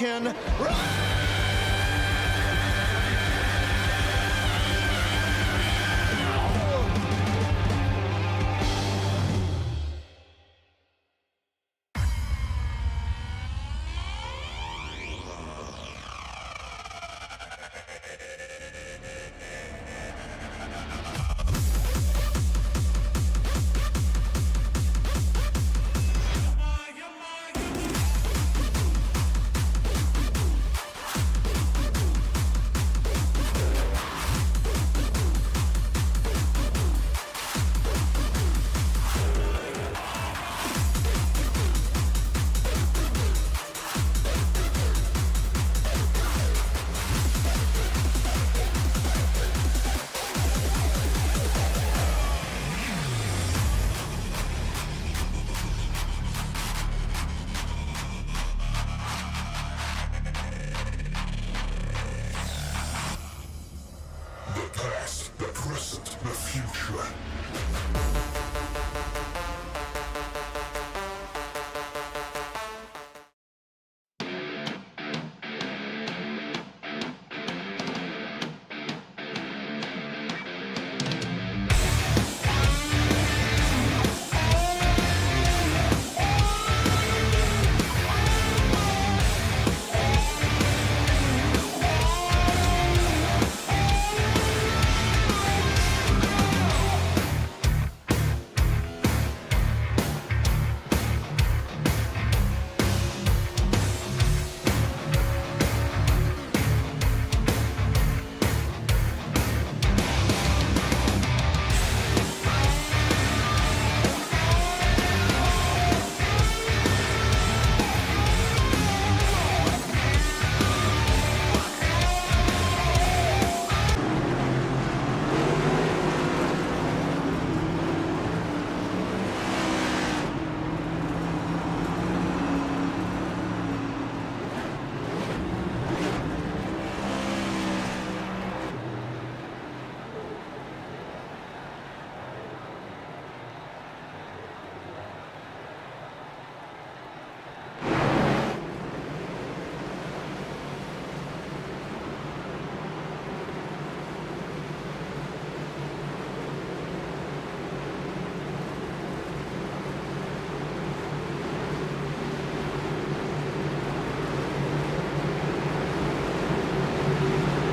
can run.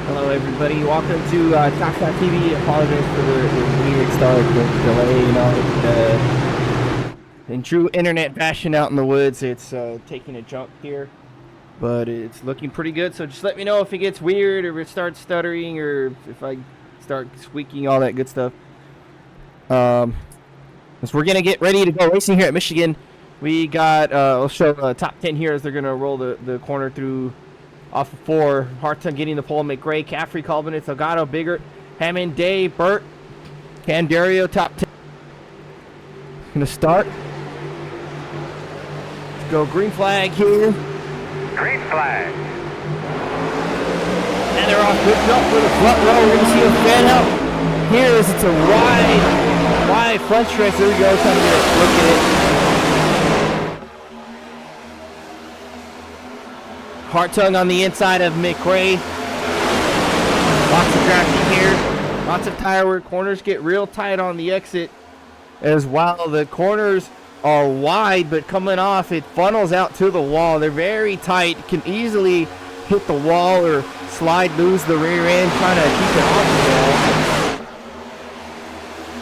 Hello everybody, welcome to ChopShop TV. Apologize for the weird start, the delay, in true internet fashion out in the woods. It's taking a jump here, but it's looking pretty good. So just let me know if it gets weird, or if it starts stuttering, or if I start squeaking, all that good stuff. So we're gonna get ready to go racing here at Michigan. We got I'll show top 10 here as they're gonna roll the corner through off of 4. Hartung getting the pole. McRae, Caffrey, Colbinett, Delgado, Biggert, Hammond, Day, Burt, Candario, top 10. Gonna start. Let's go green flag here. Green flag. And they're off. Good jump for the front row. We're gonna see a fan out here as it's a wide front stretch. There we go. Time to get a look at it. Hartung on the inside of McRae. Lots of drafting here. Lots of tire work. Corners get real tight on the exit as well. The corners are wide, but coming off, it funnels out to the wall. They're very tight. Can easily hit the wall or slide loose the rear end, trying to keep it off the wall.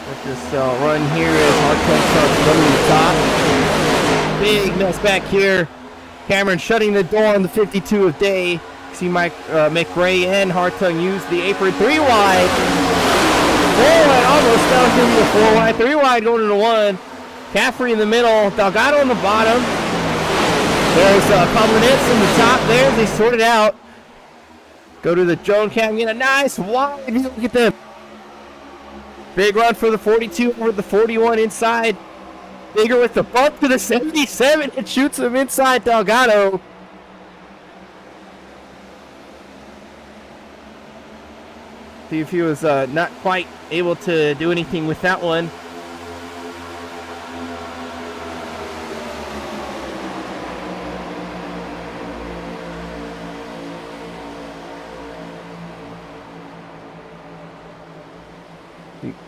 Let this run here as Hartung starts running the top. Big mess back here. Cameron shutting the door on the 52 of Day. See Mike McRae and Hartung use the apron. 3 wide. 4 wide, almost. That was going to be a 4 wide. 3 wide going to the 1. Caffrey in the middle. Delgado on the bottom. There's Colbinett in the top there. They sort it out. Go to the drone cam. Get a nice wide. Look at them. Big run for the 42 over the 41 inside. Bigger with the bump to the 77. It shoots him inside Delgado. See if he was not quite able to do anything with that one.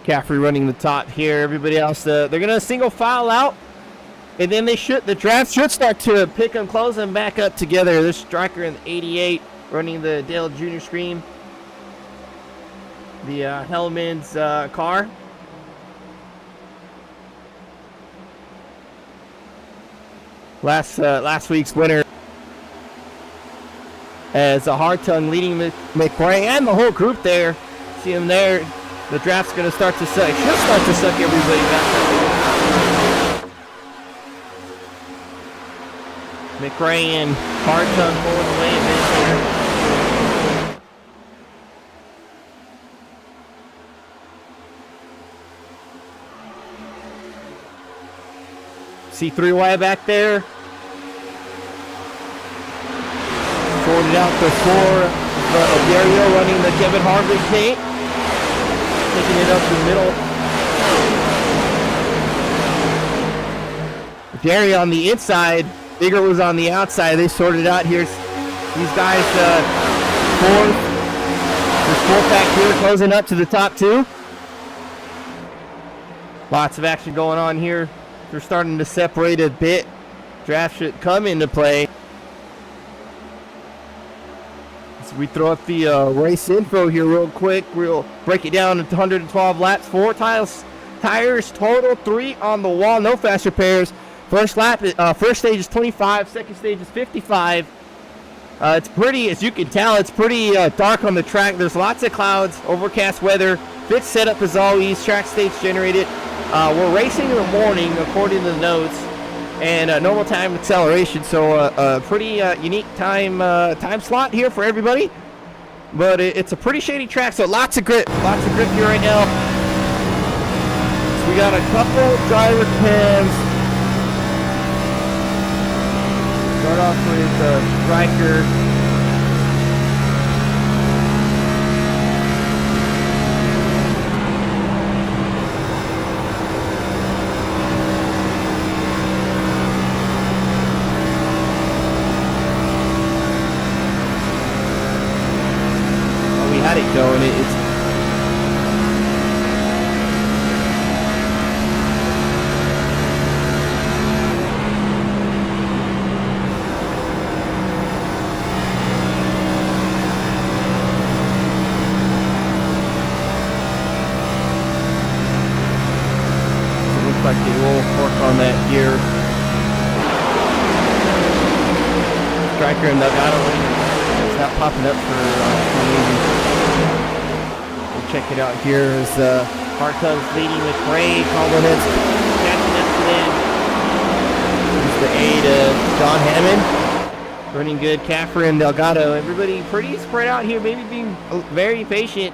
Caffrey running the top here. Everybody else, they're gonna single file out, and then the draft should start to pick them, close them back up together. There's Striker in the 88 running the Dale Jr. Scream, the Hellman's car. Last week's winner, as Hartung leading McRae and the whole group there. See him there. The draft's going to start to suck. Should start to suck everybody back. McRae and Hartung pulling away a bit here. See 3 wide back there. Sorted out the 4. Dario running the Kevin Harvick tape. Taking it up the middle. Jerry on the inside. Bigger was on the outside. They sorted out here. These guys, 4th. There's 4th back here, closing up to the top 2. Lots of action going on here. They're starting to separate a bit. Draft should come into play. We throw up the race info here real quick. We'll break it down into 112 laps, 4 tires total, 3 on the wall, no fast repairs. First stage is 25, second stage is 55. It's pretty, as you can tell, it's pretty dark on the track. There's lots of clouds, overcast weather, fit setup as always, track states generated. We're racing in the morning according to the notes, and normal time acceleration, so a pretty unique time slot here for everybody. But it's a pretty shady track, so lots of grip here right now. So we got a couple driver cams. Start off with Striker. It going. It's Becker and Delgado. It's not popping up for some reason. We'll check it out here as Hartung's leading with Gray. Collins catching up to them. Here's the aid of John Hammond. Running good. Caffrey and Delgado. Everybody pretty spread out here. Maybe being very patient.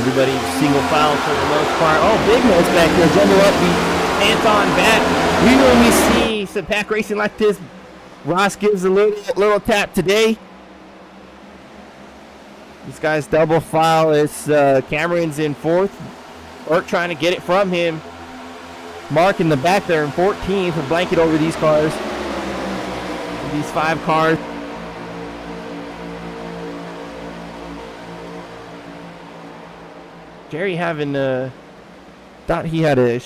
Everybody single file for the most part. Oh, big nose back here. Jumbo up, hands on back. Usually when we see some pack racing like this, Ross gives a little tap today. These guys double file. It's Cameron's in 4th. Burke trying to get it from him. Mark in the back there in 14th. A blanket over these cars. These 5 cars. Jerry having thought he had a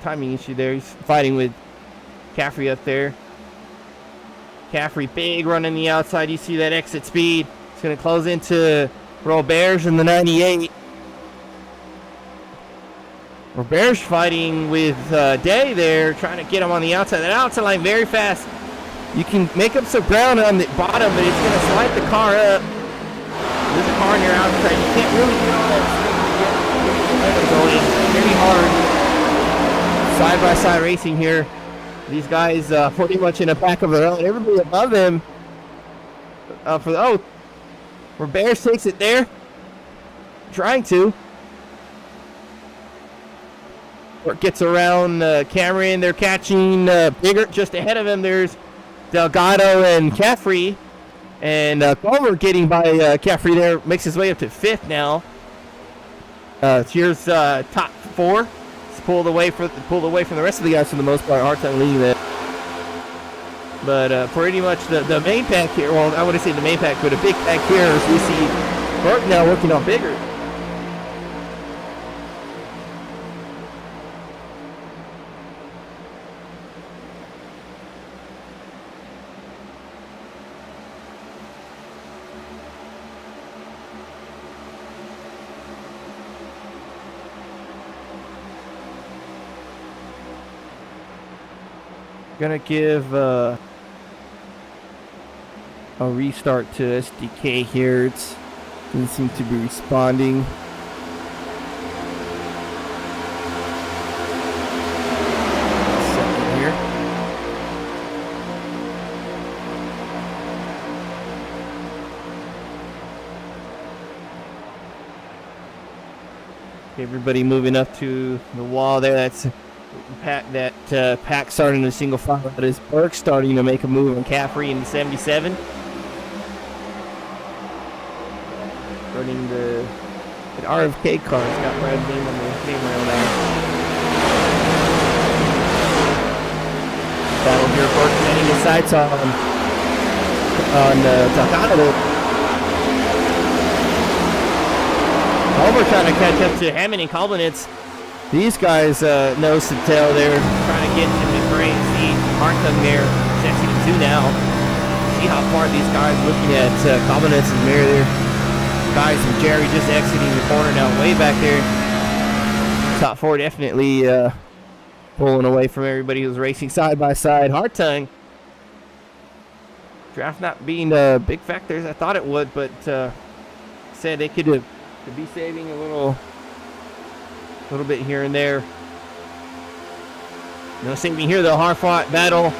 timing issue there. He's fighting with Caffrey up there. Caffrey big run in the outside. You see that exit speed. It's going to close into Robert's in the 98. Robert's fighting with Day there, trying to get him on the outside. That outside line very fast. You can make up some ground on the bottom, but it's going to slide the car up. There's a car on your outside. You can't really get on that. Going very hard. Side-by-side racing here. These guys pretty much in a pack of their own. Everybody above them. Roberts takes it there. Trying to. Or gets around Cameron. They're catching Biggert just ahead of him. There's Delgado and Caffrey. And Culver getting by Caffrey there. Makes his way up to 5th now. Here's top 4. It's pulled away from the rest of the guys for the most part. Hartung leading that. But pretty much the main pack here. Well, I wouldn't say the main pack, but a big pack here as we see Burke now working on Bigger. Gonna give a restart to SDK here. It doesn't seem to be responding. Second here. Everybody moving up to the wall there. That's pack starting a single file. That is Burke starting to make a move on Caffrey in the 77. Running the RFK car. It's got Brad's name on the name rail there. Battle here. Burke setting his sights on Delgado. Culver trying to catch up to Hammond and Kolbenitz. These guys nose to tail there, trying to get to McRae. See Hartung there, exiting 2 now. See how far these guys looking at Kolbenitz and Mayer there. Guys and Jerry just exiting the corner now, way back there. Top 4 definitely pulling away from everybody who's racing side by side. Hartung. Draft not being a big factor as I thought it would, but said they could be saving a little bit here and there. No saving here though. Hard fought battle.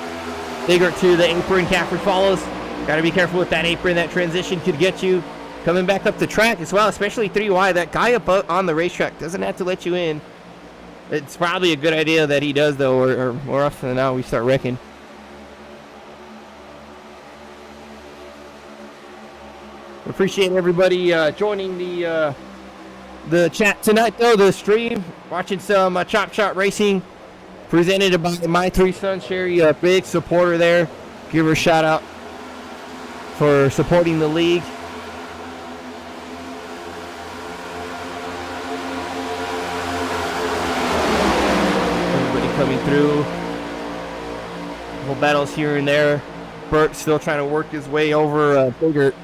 Bigger to the apron. Caffrey follows. Got to be careful with that apron. That transition could get you coming back up the track as well, especially 3 wide. That guy up on the racetrack doesn't have to let you in. It's probably a good idea that he does though, or more often than not we start wrecking. Appreciate everybody joining the chat tonight, though, the stream. Watching some ChopShop racing presented by MyThreeSons. Sherry, a big supporter there. Give her a shout out for supporting the league. Everybody coming through. Little battles here and there. Burt still trying to work his way over Bigger.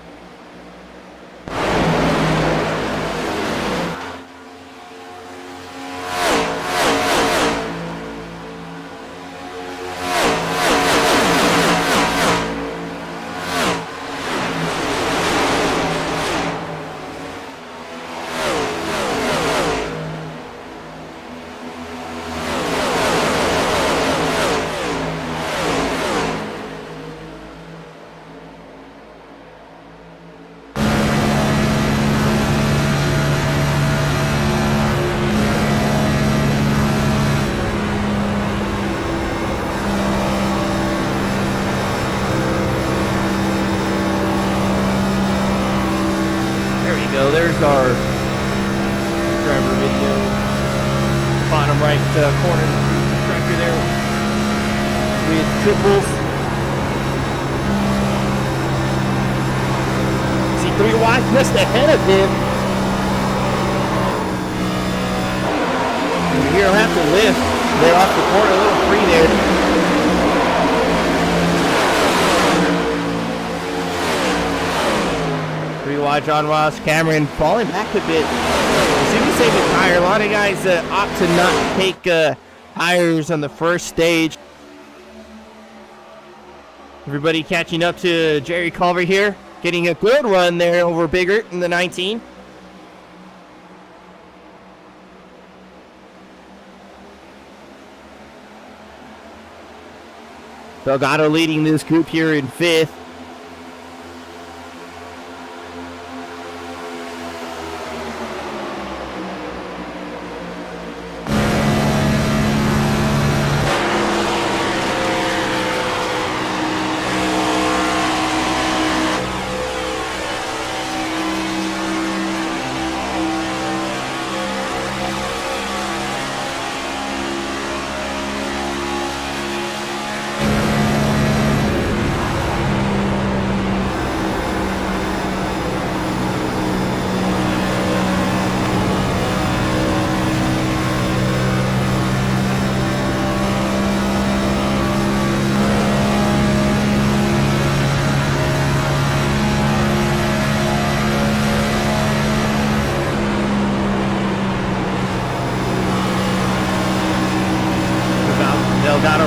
There's our driver video. Bottom right corner tractor there with triples. See 3 wide just ahead of him. You don't have to lift. They're off the corner, a little free there. Wide John Ross, Cameron falling back a bit. As soon as they get tire, a lot of guys opt to not take tires on the first stage. Everybody catching up to Jerry Culver here, getting a good run there over Biggert in the 19. Delgado leading this group here in 5th.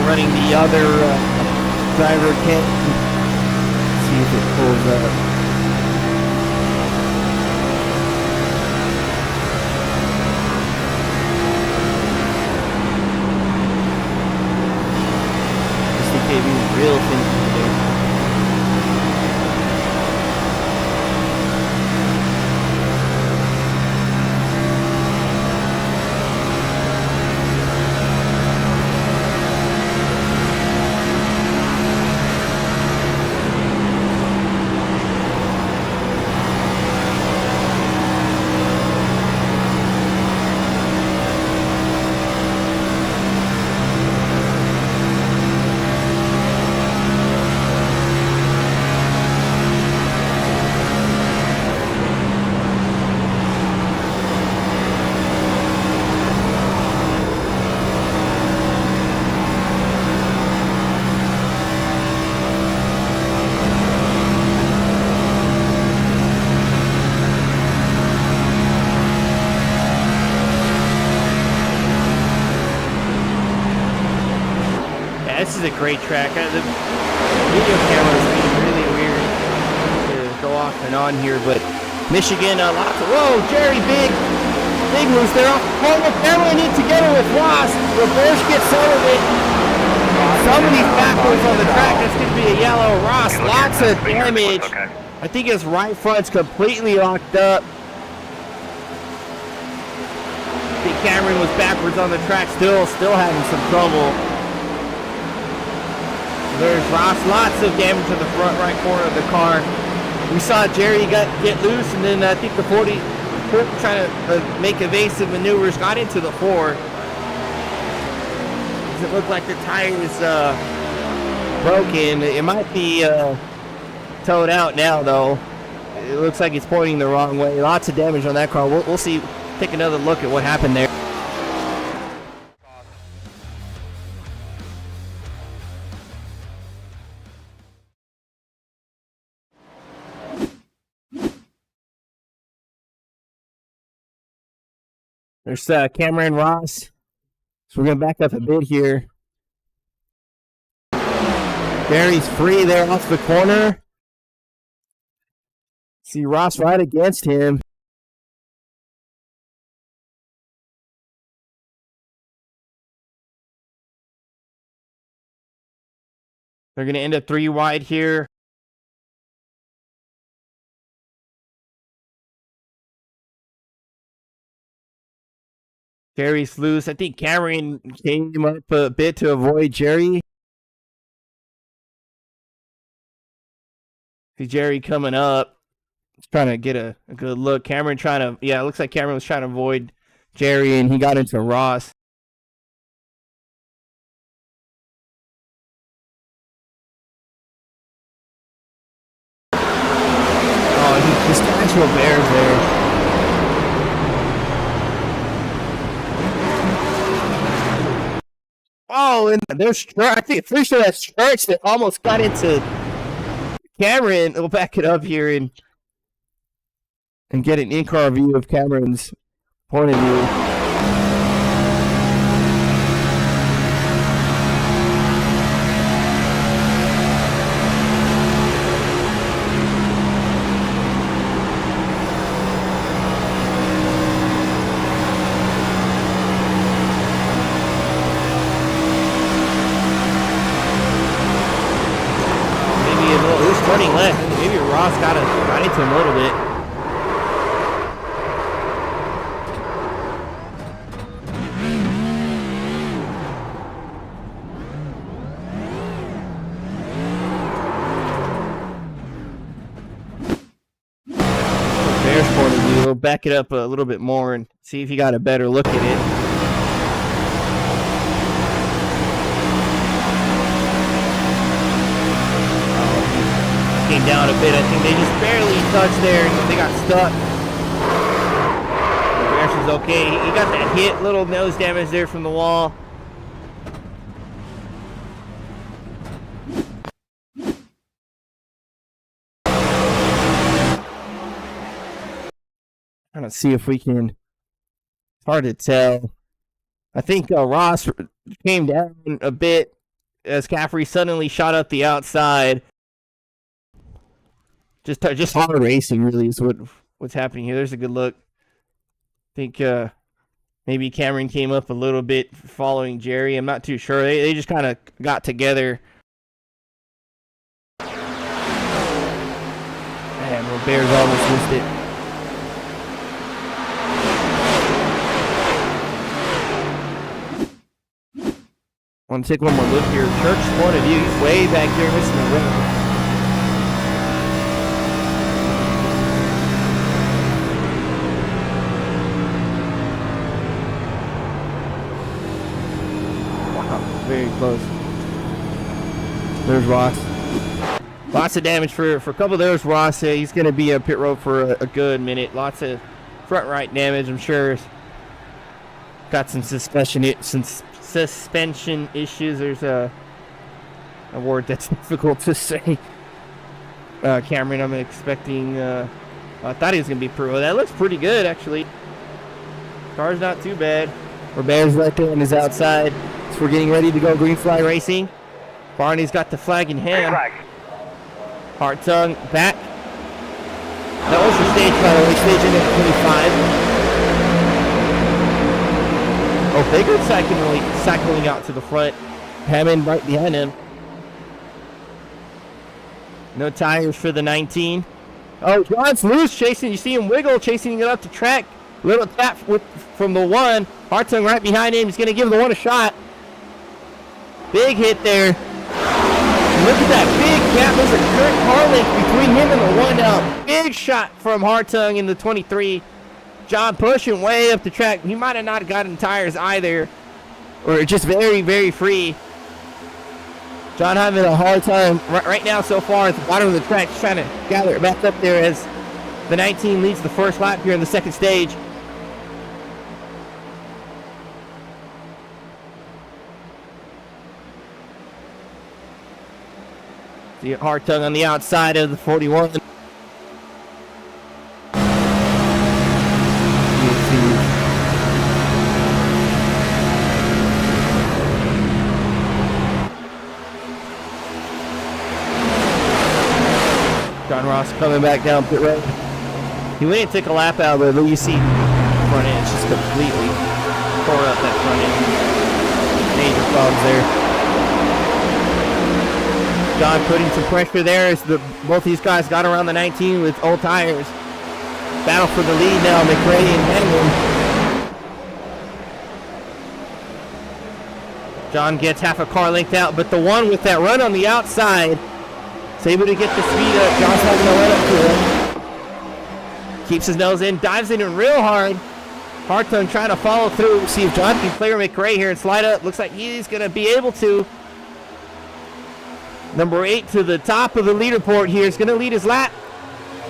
Running the other driver can't see if it pulls up. Just think maybe real thing today. This is a great track. The video camera is being really weird to go off and on here, but Michigan, lots of, whoa, Jerry, big moves there off the corner. Cameron in together with Ross. Reverse gets Sullivan. Somebody's backwards on the track. That's going to be a yellow. Ross, lots of damage. I think his right front's completely locked up. I think Cameron was backwards on the track, still having some trouble. There's Ross, lots of damage to the front right corner of the car. We saw Jerry get loose, and then I think the 40 trying to make evasive maneuvers, got into the 4. Does it look like the tire is broken? It might be towed out now, though. It looks like it's pointing the wrong way. Lots of damage on that car. We'll see. Take another look at what happened there. There's Cameron Ross. So we're going to back up a bit here. Barry's free there off the corner. See Ross right against him. They're going to end up 3 wide here. Jerry's loose. I think Cameron came up a bit to avoid Jerry. See Jerry coming up. He's trying to get a good look. Cameron trying to, it looks like Cameron was trying to avoid Jerry, and he got into Ross. Oh, he just actual bears there. Oh, and there's, I think, pretty sure that's Church that almost got into Cameron. We'll back it up here and get an in-car view of Cameron's point of view. Turning left, maybe Ross got into him a little bit. Bears point of view, we'll back it up a little bit more and see if you got a better look at it. Came down a bit. I think they just barely touched there and they got stuck. Bears is okay. He got that hit, little nose damage there from the wall. Trying to see if we can. It's hard to tell. I think Ross came down a bit as Caffrey suddenly shot up the outside. Just hard racing really is what's happening here. There's a good look. I think maybe Cameron came up a little bit following Jerry. I'm not too sure. They just kind of got together. Man, the Bears almost missed it. I want to take one more look here. Church's point of view. He's way back here missing the rim. Very close. There's Ross. Lots of damage for a couple of those. Ross, he's going to be a pit road for a good minute. Lots of front right damage, I'm sure. Got some suspension issues. There's a word that's difficult to say. Cameron, I'm expecting. I thought he was going to be pit road. That looks pretty good, actually. Car's not too bad. Robert's right there on his outside. So we're getting ready to go green flag racing. Barney's got the flag in hand. Hartung back. That was the stage, by the way, stage in at 25. Oh, Baker cycling out to the front. Hammond right behind him. No tires for the 19. Oh, John's loose chasing. You see him wiggle, chasing it up the track. Little tap from the 1. Hartung right behind him. He's going to give the 1 a shot. Big hit there. Look at that big gap. There's a good car length between him and the one now. Big shot from Hartung in the 23. John pushing way up the track. He might have not gotten tires either, or just very, very free. John having a hard time right now so far at the bottom of the track, just trying to gather it back up there as the 19 leads the first lap here in the second stage. See Hartung on the outside of the 41. John Ross coming back down pit road. He went and took a lap out, but you see front end just completely tore up that front end. Major problems there. John putting some pressure there as both these guys got around the 19 with old tires. Battle for the lead now, McRae and Henry. John gets half a car length out, but the one with that run on the outside is able to get the speed up. John's having a run up to him. Keeps his nose in, dives in real hard. Hartung trying to follow through. See if John can clear McRae here and slide up. Looks like he's going to be able to. Number 8 to the top of the leaderboard here is going to lead his lap.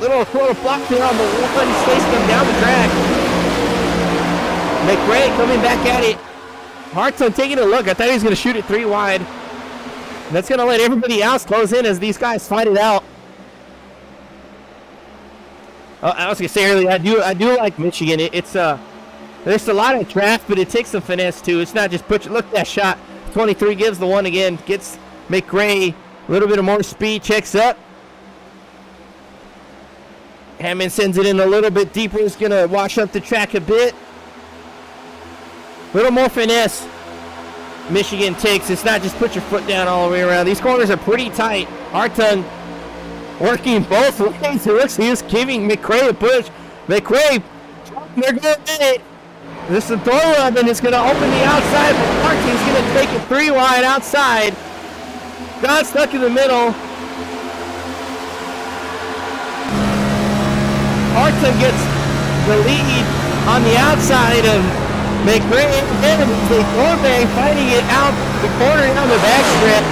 Little block there on the one. He's chasing him down the track. McRae coming back at it. Hartung taking a look. I thought he was going to shoot it 3 wide. That's going to let everybody else close in as these guys fight it out. I was going to say earlier, I do like Michigan. It's there's a lot of draft, but it takes some finesse too. It's not just look at that shot. 23 gives the one again, gets McRae a little bit of more speed, checks up. Hammond sends it in a little bit deeper. It's going to wash up the track a bit. A little more finesse Michigan takes. It's not just put your foot down all the way around. These corners are pretty tight. Hartung working both ways. It looks like he's giving McRae a push. McRae, they're going to get it. This is a throw run, and it's going to open the outside, but Hartung's going to take it 3 wide outside. Got stuck in the middle. Hartung gets the lead on the outside of McRae, and the Corbang fighting it out the corner down the back strip.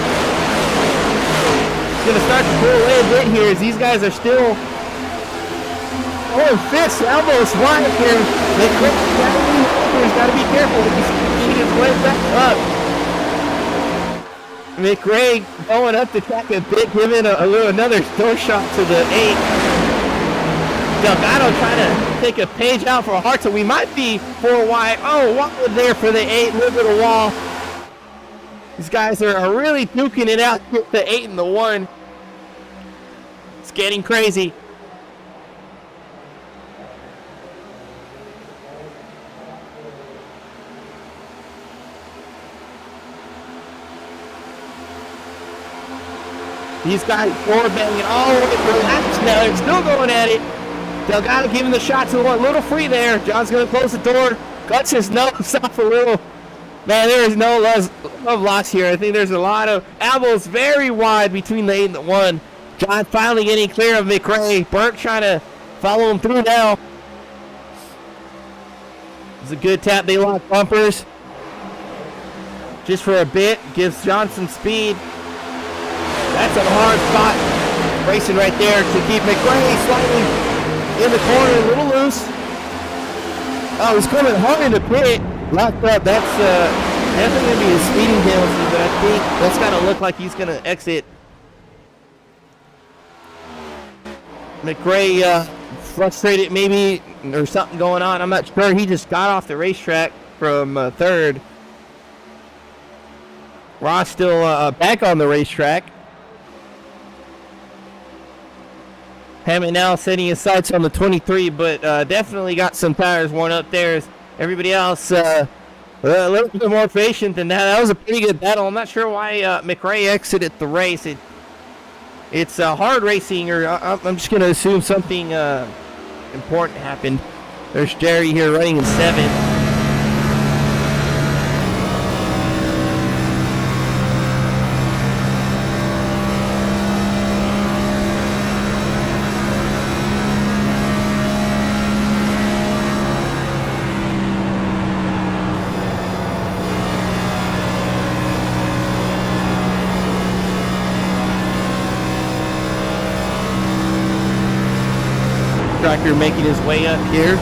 It's going to start to pull away a bit here as these guys are still fists, elbows wide here. McRae's got to be careful. He's getting his way back up. McRae going up the track a bit, giving another door shot to the 8. Delgado trying to take a page out for Hartung. We might be 4 wide. Oh, wide there for the 8. A little bit of wall. These guys are really duking it out with the 8 and the 1. It's getting crazy. These guys floor banging all the way through laps now. They're still going at it. Delgado giving the shot to the one. A little free there. John's going to close the door. Cuts his nose off a little. Man, there is no love lost here. I think there's a lot of elbows very wide between the 8 and the 1. John finally getting clear of McRae. Burke trying to follow him through now. It's a good tap. They lock bumpers. Just for a bit. Gives John some speed. That's a hard spot. Racing right there to keep McRae slightly in the corner, a little loose. Oh, he's coming hard in the pit. Locked up. That's definitely going to be a speeding penalty, but I think that's got to look like he's going to exit. McRae frustrated maybe, or something going on. I'm not sure. He just got off the racetrack from 3rd. Ross still back on the racetrack. Hammond now setting his sights on the 23, but definitely got some tires worn up there. Everybody else a little bit more patient than that. That was a pretty good battle. I'm not sure why McRae exited the race. It's hard racing, or I'm just going to assume something important happened. There's Jerry here running in 7th. Striker making his way up here.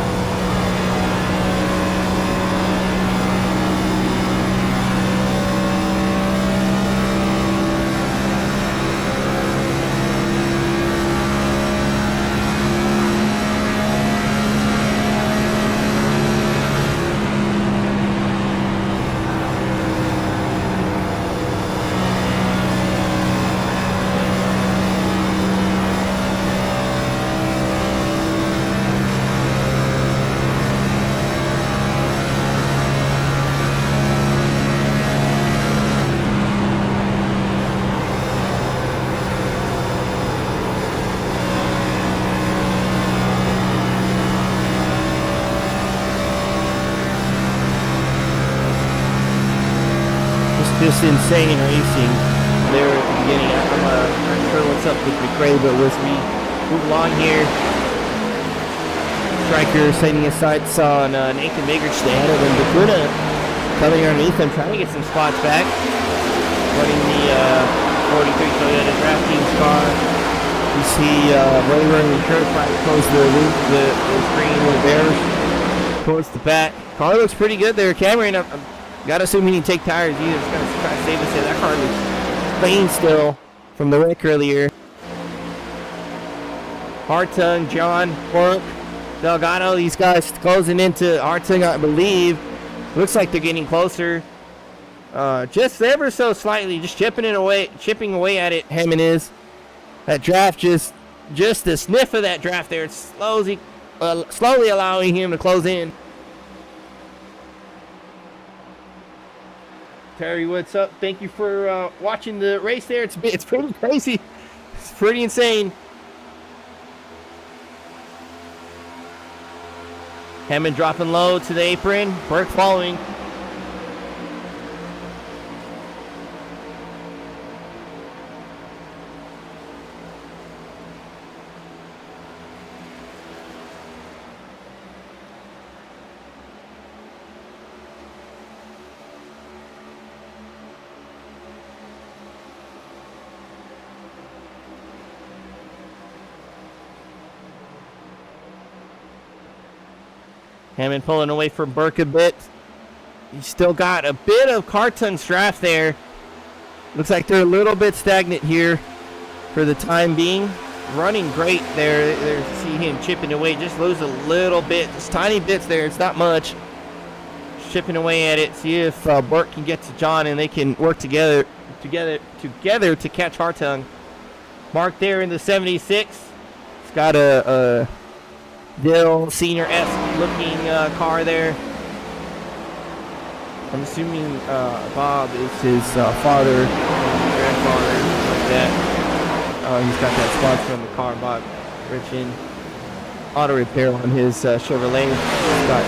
Just insane racing there at the beginning. I'm not sure what's up with McRae, but as we move along here, Striker setting his sights on Nathan Migrich ahead of him. Dakota coming underneath him, trying to get some spots back. Running the 43 Toyota Drafting car. You see Ray running the shirt right close to the screen with bears towards the back. Car looks pretty good there. Cameron, gotta assume he didn't take tires. He's just gonna try to save us here. That car looks clean still from the wreck earlier. Hartung, John, Bork, Delgado, these guys closing into Hartung, I believe. Looks like they're getting closer. Just ever so slightly, just chipping away at it. Hammond is. That draft just a sniff of that draft there. It's slowly allowing him to close in. Terry, what's up? Thank you for watching the race there. It's pretty crazy. It's pretty insane. Hammond dropping low to the apron. Burke following. Hammond pulling away from Burke a bit. He's still got a bit of Hartung's draft there. Looks like they're a little bit stagnant here for the time being. Running great there. See him chipping away. Just lose a little bit. Just tiny bits there. It's not much. Chipping away at it. See if Burke can get to John and they can work together to catch Hartung. Mark there in the 76. It's got a Dill Senior-esque looking car there. I'm assuming Bob is his father, grandfather, like that. He's got that sponsor on the car, Bob Richin. Auto repair on his Chevrolet. He's got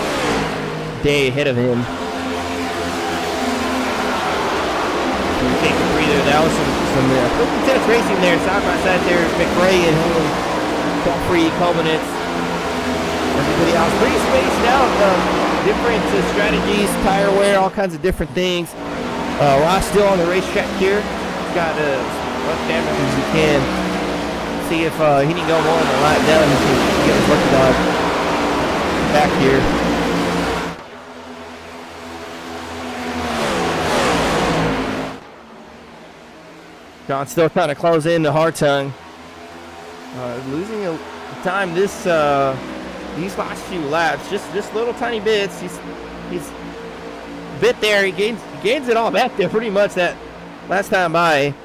day ahead of him. Take a breather. That was some intense racing there, side by side there. McRae and him. Top-free culminates. Everybody else pretty spaced out. Different strategies, tire wear, all kinds of different things. Ross still on the racetrack here. He's got as much damage as he can. See if he can go more than a lap down. He can get his working dog back here. John still trying to close in to Hartung. Losing a time these last few laps, just little tiny bits. He's bit there. He gains it all back there pretty much that last time by.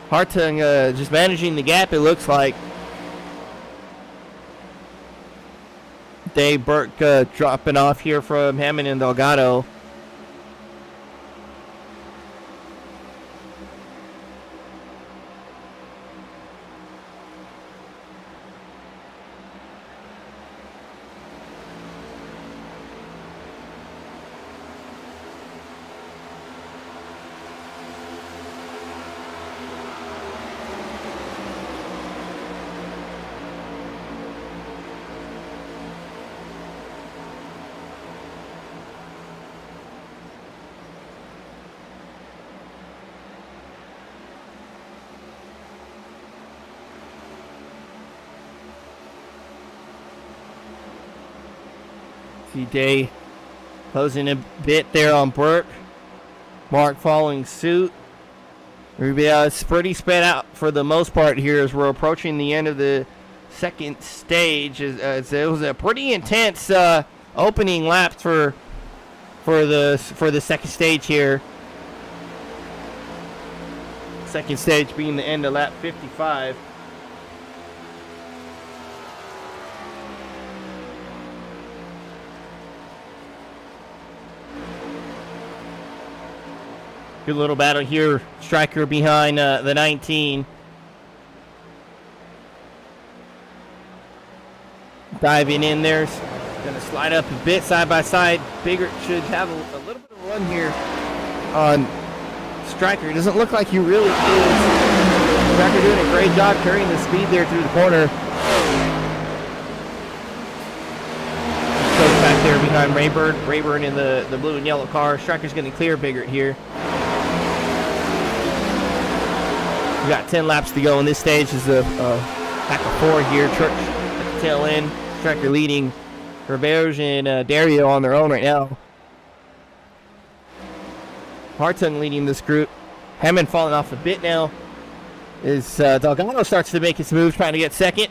Hartung just managing the gap, it looks like. Dave Burke dropping off here from Hammond and Delgado. See Day closing a bit there on Burke. Mark following suit. It's pretty spread out for the most part here as we're approaching the end of the second stage. It was a pretty intense opening lap for the second stage here. Second stage being the end of lap 55. Good little battle here. Striker behind the 19. Diving in there. Going to slide up a bit side by side. Bigger should have a little bit of a run here on Striker. It doesn't look like he really is. Striker doing a great job carrying the speed there through the corner. Goes back there behind Rayburn. Rayburn in the blue and yellow car. Striker's going to clear Biggert here. We got 10 laps to go in this stage. Is a pack of 4 here. Church at the tail end. Striker leading. Roberge and Dario on their own right now. Hartung leading this group. Hammond falling off a bit now. As Delgado starts to make his move, trying to get second.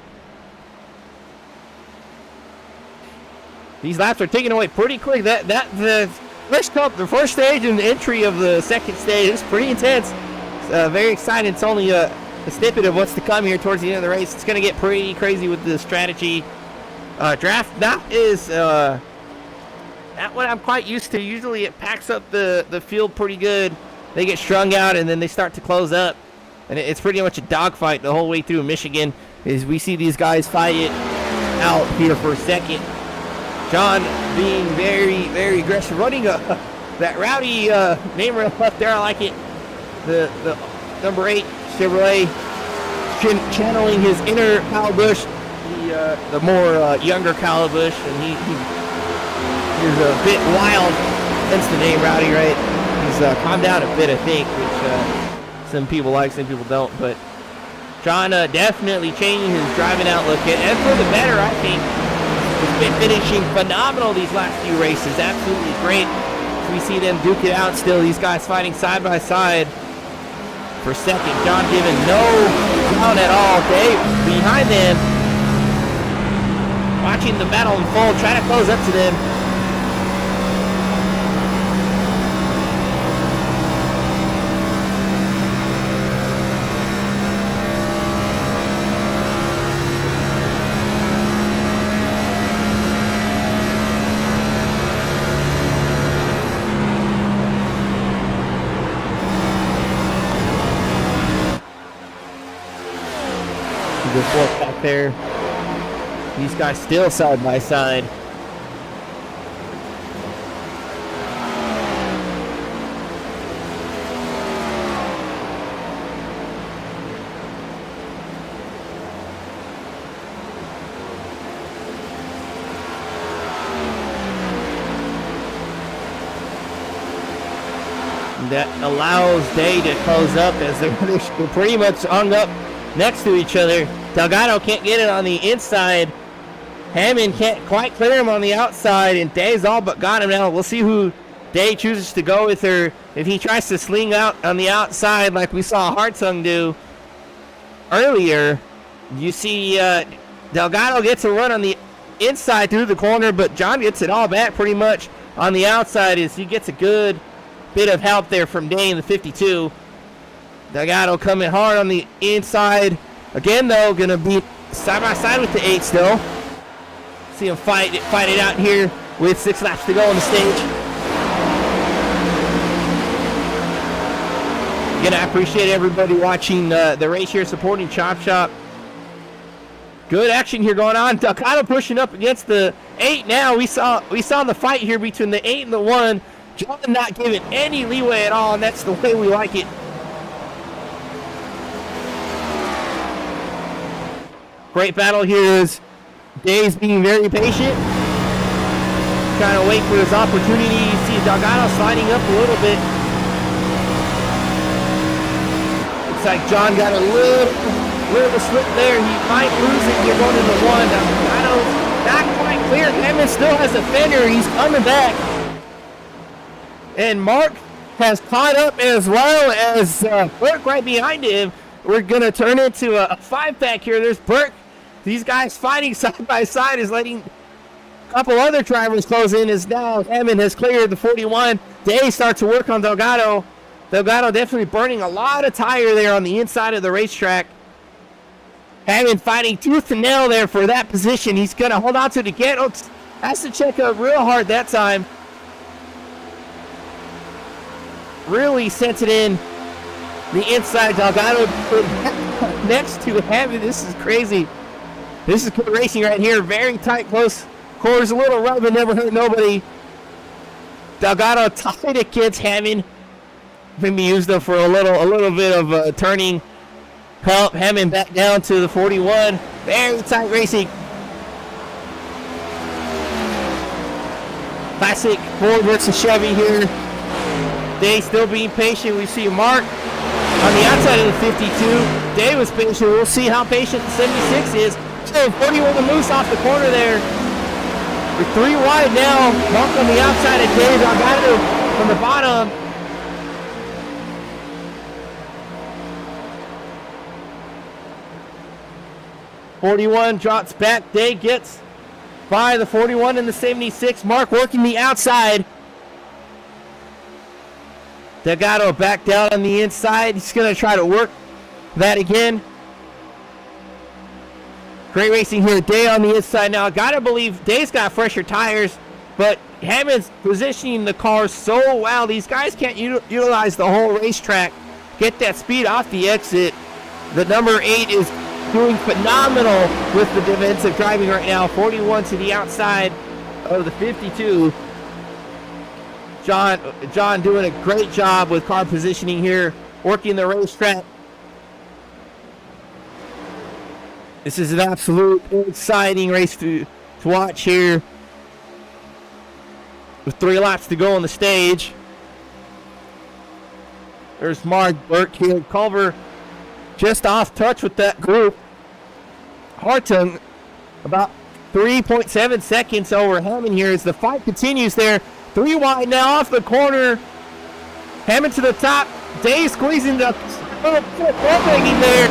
These laps are taken away pretty quick. The first stage and the entry of the second stage is pretty intense. Very excited. It's only a snippet of what's to come here towards the end of the race. It's going to get pretty crazy with the strategy draft. That is not what I'm quite used to. Usually it packs up the field pretty good. They get strung out and then they start to close up. And it's pretty much a dogfight the whole way through Michigan as we see these guys fight it out here for a second. John being very, very aggressive. Running that rowdy name right left there. I like it. The number 8 Chevrolet channeling his inner Kyle Busch, the more younger Kyle Busch, and he's a bit wild, hence the name Rowdy, right? He's calmed down a bit, I think, which some people like, some people don't. But John definitely changing his driving outlook, and for the better, I think. He's been finishing phenomenal these last few races, absolutely great. We see them duke it out still, these guys fighting side by side. For second, John giving no down at all. Dave behind them, watching the battle unfold, trying to close up to them. Good fork back there. These guys still side by side. That allows Day to close up as they're pretty much hung up next to each other. Delgado can't get it on the inside. Hammond can't quite clear him on the outside, and Day's all but got him now. We'll see who Day chooses to go with her. If he tries to sling out on the outside like we saw Hartung do earlier, you see Delgado gets a run on the inside through the corner, but John gets it all back pretty much on the outside as he gets a good bit of help there from Day in the 52. Delgado coming hard on the inside. Again, though, going to be side by side with the 8 still. See him fight it out here with 6 laps to go on the stage. Again, I appreciate everybody watching the race here, supporting ChopShop. Good action here going on. Delgado pushing up against the 8 now. We saw the fight here between the 8 and the 1. John not giving any leeway at all, and that's the way we like it. Great battle here as Day's being very patient. Trying to wait for his opportunity. You see Delgado sliding up a little bit. Looks like John got a little slip there. He might lose it here going into 1. Delgado's not quite clear. Hammond still has a fender. He's coming back. And Mark has caught up as well as Burke right behind him. We're going to turn into a 5-pack here. There's Burke. These guys fighting side by side is letting a couple other drivers close in as now Hammond has cleared the 41. Day starts to work on Delgado. Delgado definitely burning a lot of tire there on the inside of the racetrack. Hammond fighting tooth and nail there for that position. He's going to hold on to it again. Oh, has to check up real hard that time. Really sent it in the inside. Delgado next to Hammond. This is crazy. This is good racing right here. Very tight, close quarters. A little rub and never hurt nobody. Delgado tied against Hammond. Maybe used them for a little bit of turning help. Hammond back down to the 41. Very tight racing. Classic Ford versus Chevy here. Day still being patient. We see Mark on the outside of the 52. Day was patient. We'll see how patient the 76 is. So 41 to Moose off the corner there. We're 3 wide now. Mark on the outside of Day. Delgado from the bottom. .41 drops back. Day gets by the 41 and the 76. Mark working the outside. Delgado back down on the inside. He's going to try to work that again. Great racing here. Day on the inside now. Gotta believe Day's got fresher tires, but Hammond's positioning the car so well. These guys can't utilize the whole racetrack. Get that speed off the exit. The number 8 is doing phenomenal with the defensive driving right now. 41 to the outside of the 52. John doing a great job with car positioning here, working the racetrack. This is an absolute exciting race to watch here. With 3 laps to go on the stage. There's Mark, Burke here, Culver just off touch with that group. Hartung about 3.7 seconds over Hammond here as the fight continues there. 3 wide now off the corner. Hammond to the top. Day squeezing the little hanging there.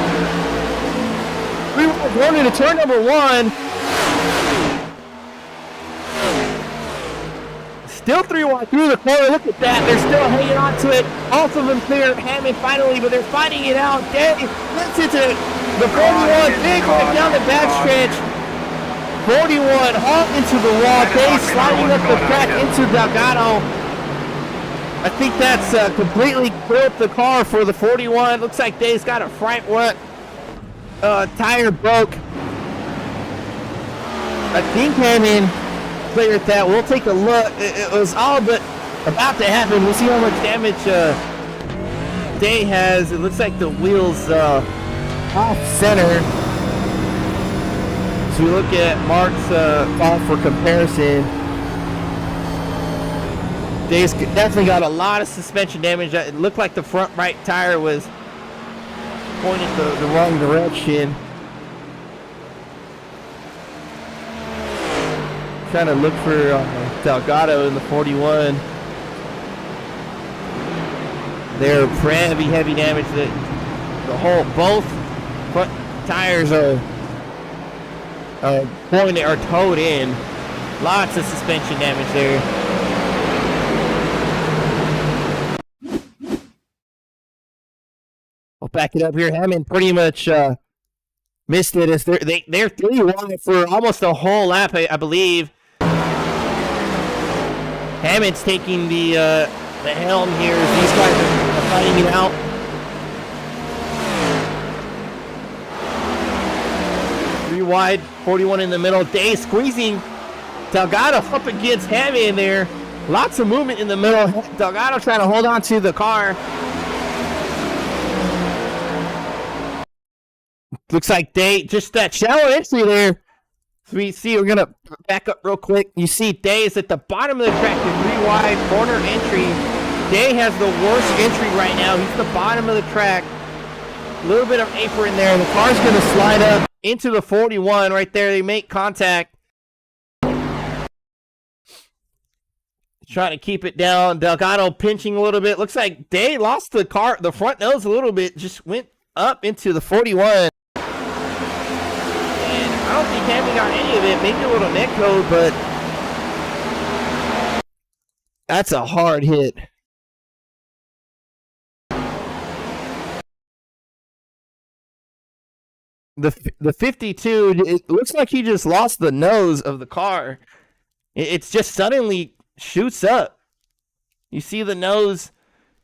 3 wide going into turn number 1. Still 3 wide through the corner. Look at that. They're still hanging on to it. Both of them clear. Hammond finally, but they're fighting it out. Day gets into the 41. Big right down the backstretch. 41 all into the wall. Day sliding up the track into Delgado. I think that's completely built the car for the 41. Looks like Day's got a front tire broke. I think Hammond cleared that. We'll take a look. It was all but about to happen. We'll see how much damage Day has. It looks like the wheels off center. So we look at Mark's fall for comparison. Day's definitely got a lot of suspension damage. It looked like the front right tire was pointed the wrong direction. Trying to look for Delgado in the 41. They're heavy damage. Both front tires are pointed or towed in. Lots of suspension damage there. I'll back it up here. Hammond pretty much missed it as they're 3 wide for almost a whole lap, I believe. Hammond's taking the helm here as these guys are fighting it out. Wide, 41 in the middle. Day squeezing Delgado up against Hammond there. Lots of movement in the middle. Delgado trying to hold on to the car. Looks like Day just that shallow entry there. So we see, we're gonna back up real quick. You see Day is at the bottom of the track, the 3 wide corner entry. Day has the worst entry right now. He's the bottom of the track. A little bit of apron there. The car's gonna slide up into the 41 right there. They make contact. trying to keep it down. Delgado pinching a little bit. Looks like Day lost the front nose a little bit. Just went up into the 41. And I don't think Cammy got any of it. Maybe a little neck code, but that's a hard hit. The 52, it looks like he just lost the nose of the car. It's just suddenly shoots up. You see the nose,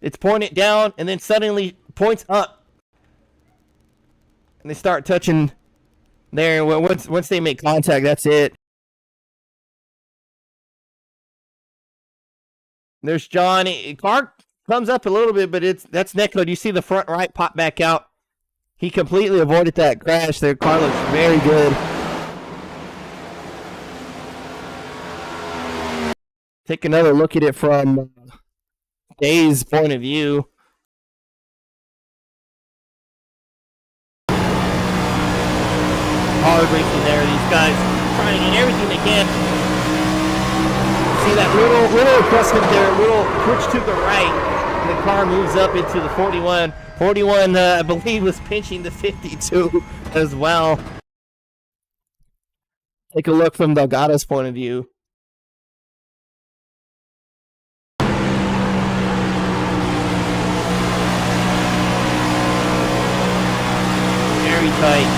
it's pointed down, and then suddenly points up. And they start touching there. Once they make contact, that's it. There's John. Car comes up a little bit, but that's neck code. You see the front right pop back out. He completely avoided that crash. Their car looks very good. Take another look at it from Day's point of view. Hard racing there. These guys trying to get everything they can. See that little adjustment there, a little push to the right. And the car moves up into the 41. 41, I believe, was pinching the 52 as well. Take a look from Delgado's point of view. Very tight.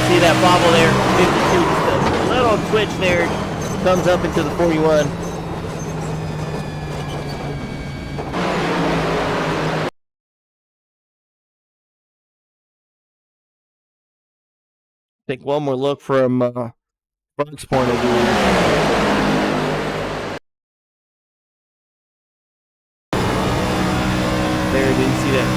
See that bobble there? 52, just a little twitch there. Comes up into the 41. Take one more look from Bunk's point of view. There, didn't see that.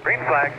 Green flag.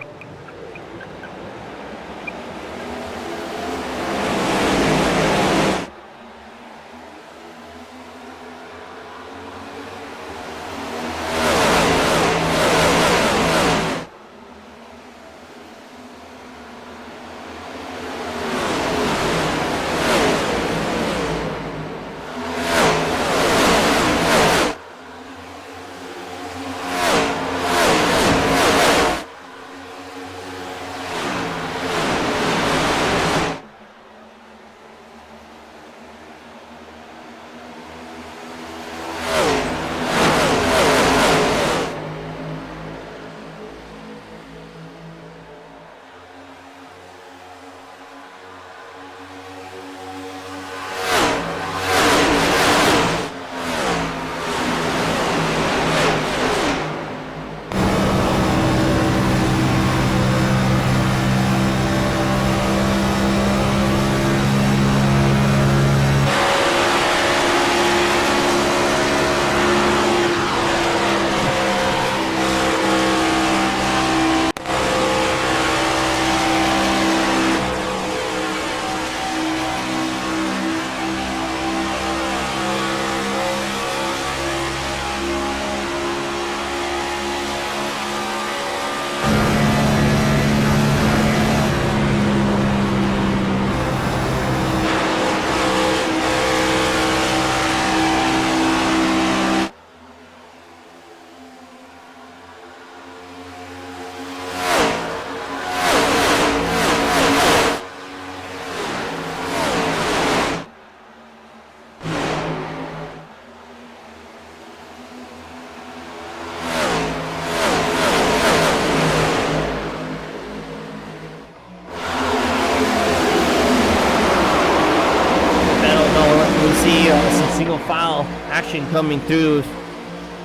single file action coming through.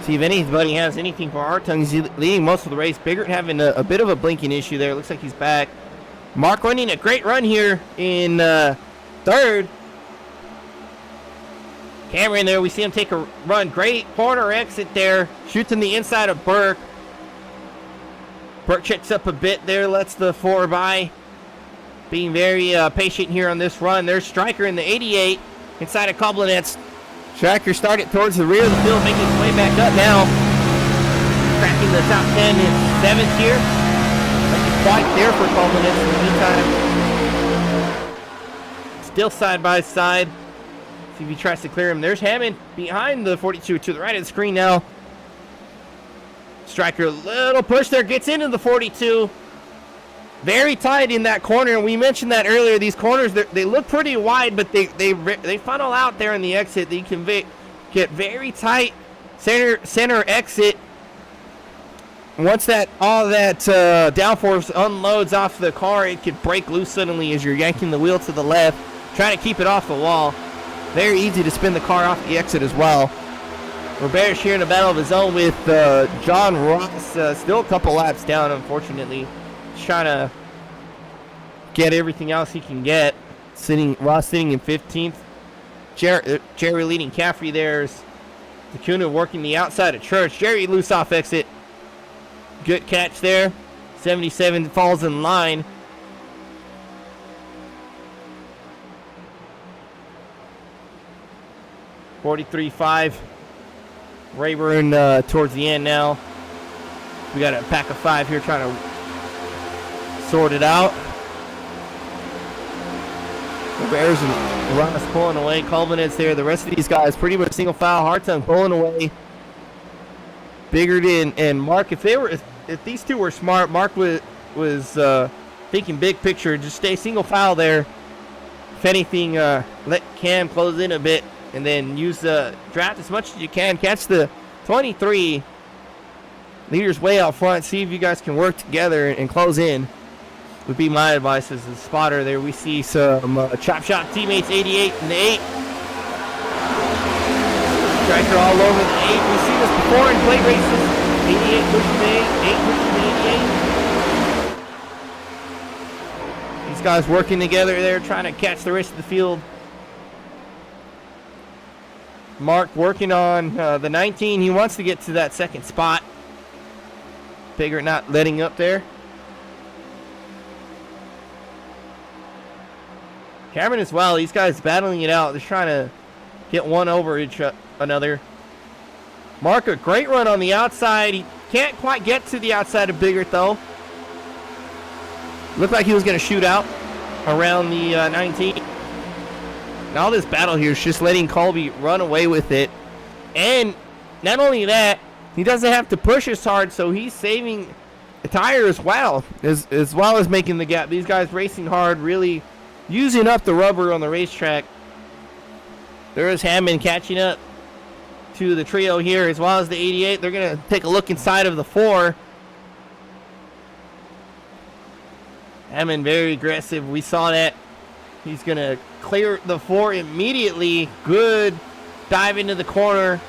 See if anybody has anything for Hartung. He's leading most of the race. Biggert having a bit of a blinking issue there. Looks like he's back. Mark running a great run here in third. Cameron there, we see him take a run. Great corner exit there. Shoots in the inside of Burke. Burke checks up a bit there, lets the 4 by. Being very patient here on this run. There's Stryker in the 88 inside of Koblenetz. Stryker started towards the rear of the field, making his way back up now. Cracking the top 10 in 7th here. Like quite there for Koblenetz in the meantime. Still side by side. See if he tries to clear him. There's Hammond behind the 42 to the right of the screen now. Stryker, a little push there, gets into the 42. Very tight in that corner, and we mentioned that earlier. These corners, they look pretty wide, but they funnel out there in the exit. You can get very tight center exit. Once all that downforce unloads off the car, it could break loose suddenly as you're yanking the wheel to the left, trying to keep it off the wall. Very easy to spin the car off the exit as well. Robert's here in a battle of his own with John Ross, still a couple laps down, unfortunately. He's trying to get everything else he can get. Ross sitting in 15th. Jerry leading Caffrey. There's Takuna working the outside of Church. Jerry loose off exit. Good catch there. 77 falls in line. .43.5. Rayburn towards the end now. We got a pack of 5 here trying to sort it out. The Bears and Ross pulling away. Koblenetz there. The rest of these guys pretty much single file. Hartung pulling away. Biggert and Mark. If these two were smart, Mark was thinking big picture. Just stay single file there. If anything, let Cam close in a bit. And then use the draft as much as you can. Catch the 23. Leaders way out front. See if you guys can work together and close in. Would be my advice as a spotter there. We see some ChopShop teammates, 88 and the 8. Striker all over the 8. We've seen this before in plate races. 88 pushing the 8. 8 pushing the 88. These guys working together there, trying to catch the rest of the field. Mark working on the 19. He wants to get to that second spot. Biggert not letting up there. Cameron as well. These guys battling it out. They're trying to get one over each another. Mark, a great run on the outside. He can't quite get to the outside of Biggert, though. Looked like he was going to shoot out around the 19. And all this battle here is just letting Colby run away with it. And not only that, he doesn't have to push as hard, so he's saving the tire as well as making the gap. These guys racing hard, really using up the rubber on the racetrack. There is Hammond catching up to the trio here as well as the 88. They're going to take a look inside of the 4. Hammond very aggressive. We saw that. He's going to clear the 4 immediately. Good dive into the corner.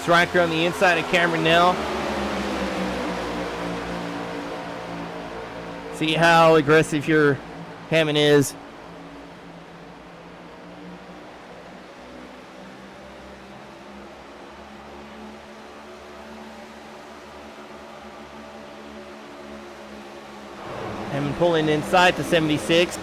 Striker on the inside of Cameron now. See how aggressive your Hammond is. Hammond pulling inside to 76.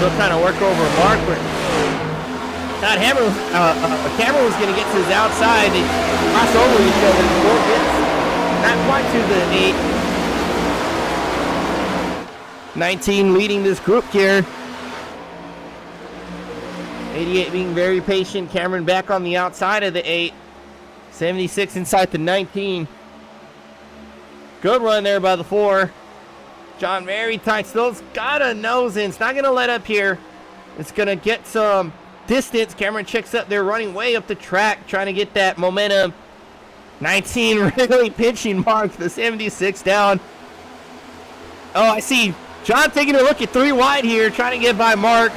Still trying to work over Mark, but thought Cameron was going to get to his outside. They cross over each other. 4 hits. Not quite to the 8. 19 leading this group here. 88 being very patient. Cameron back on the outside of the 8. 76 inside the 19. Good run there by the 4. John very tight. Still's got a nose in. It's not going to let up here. It's going to get some distance. Cameron checks up there, running way up the track, trying to get that momentum. 19 really pinching Mark, the 76 down. Oh, I see John taking a look at 3 wide here, trying to get by Mark.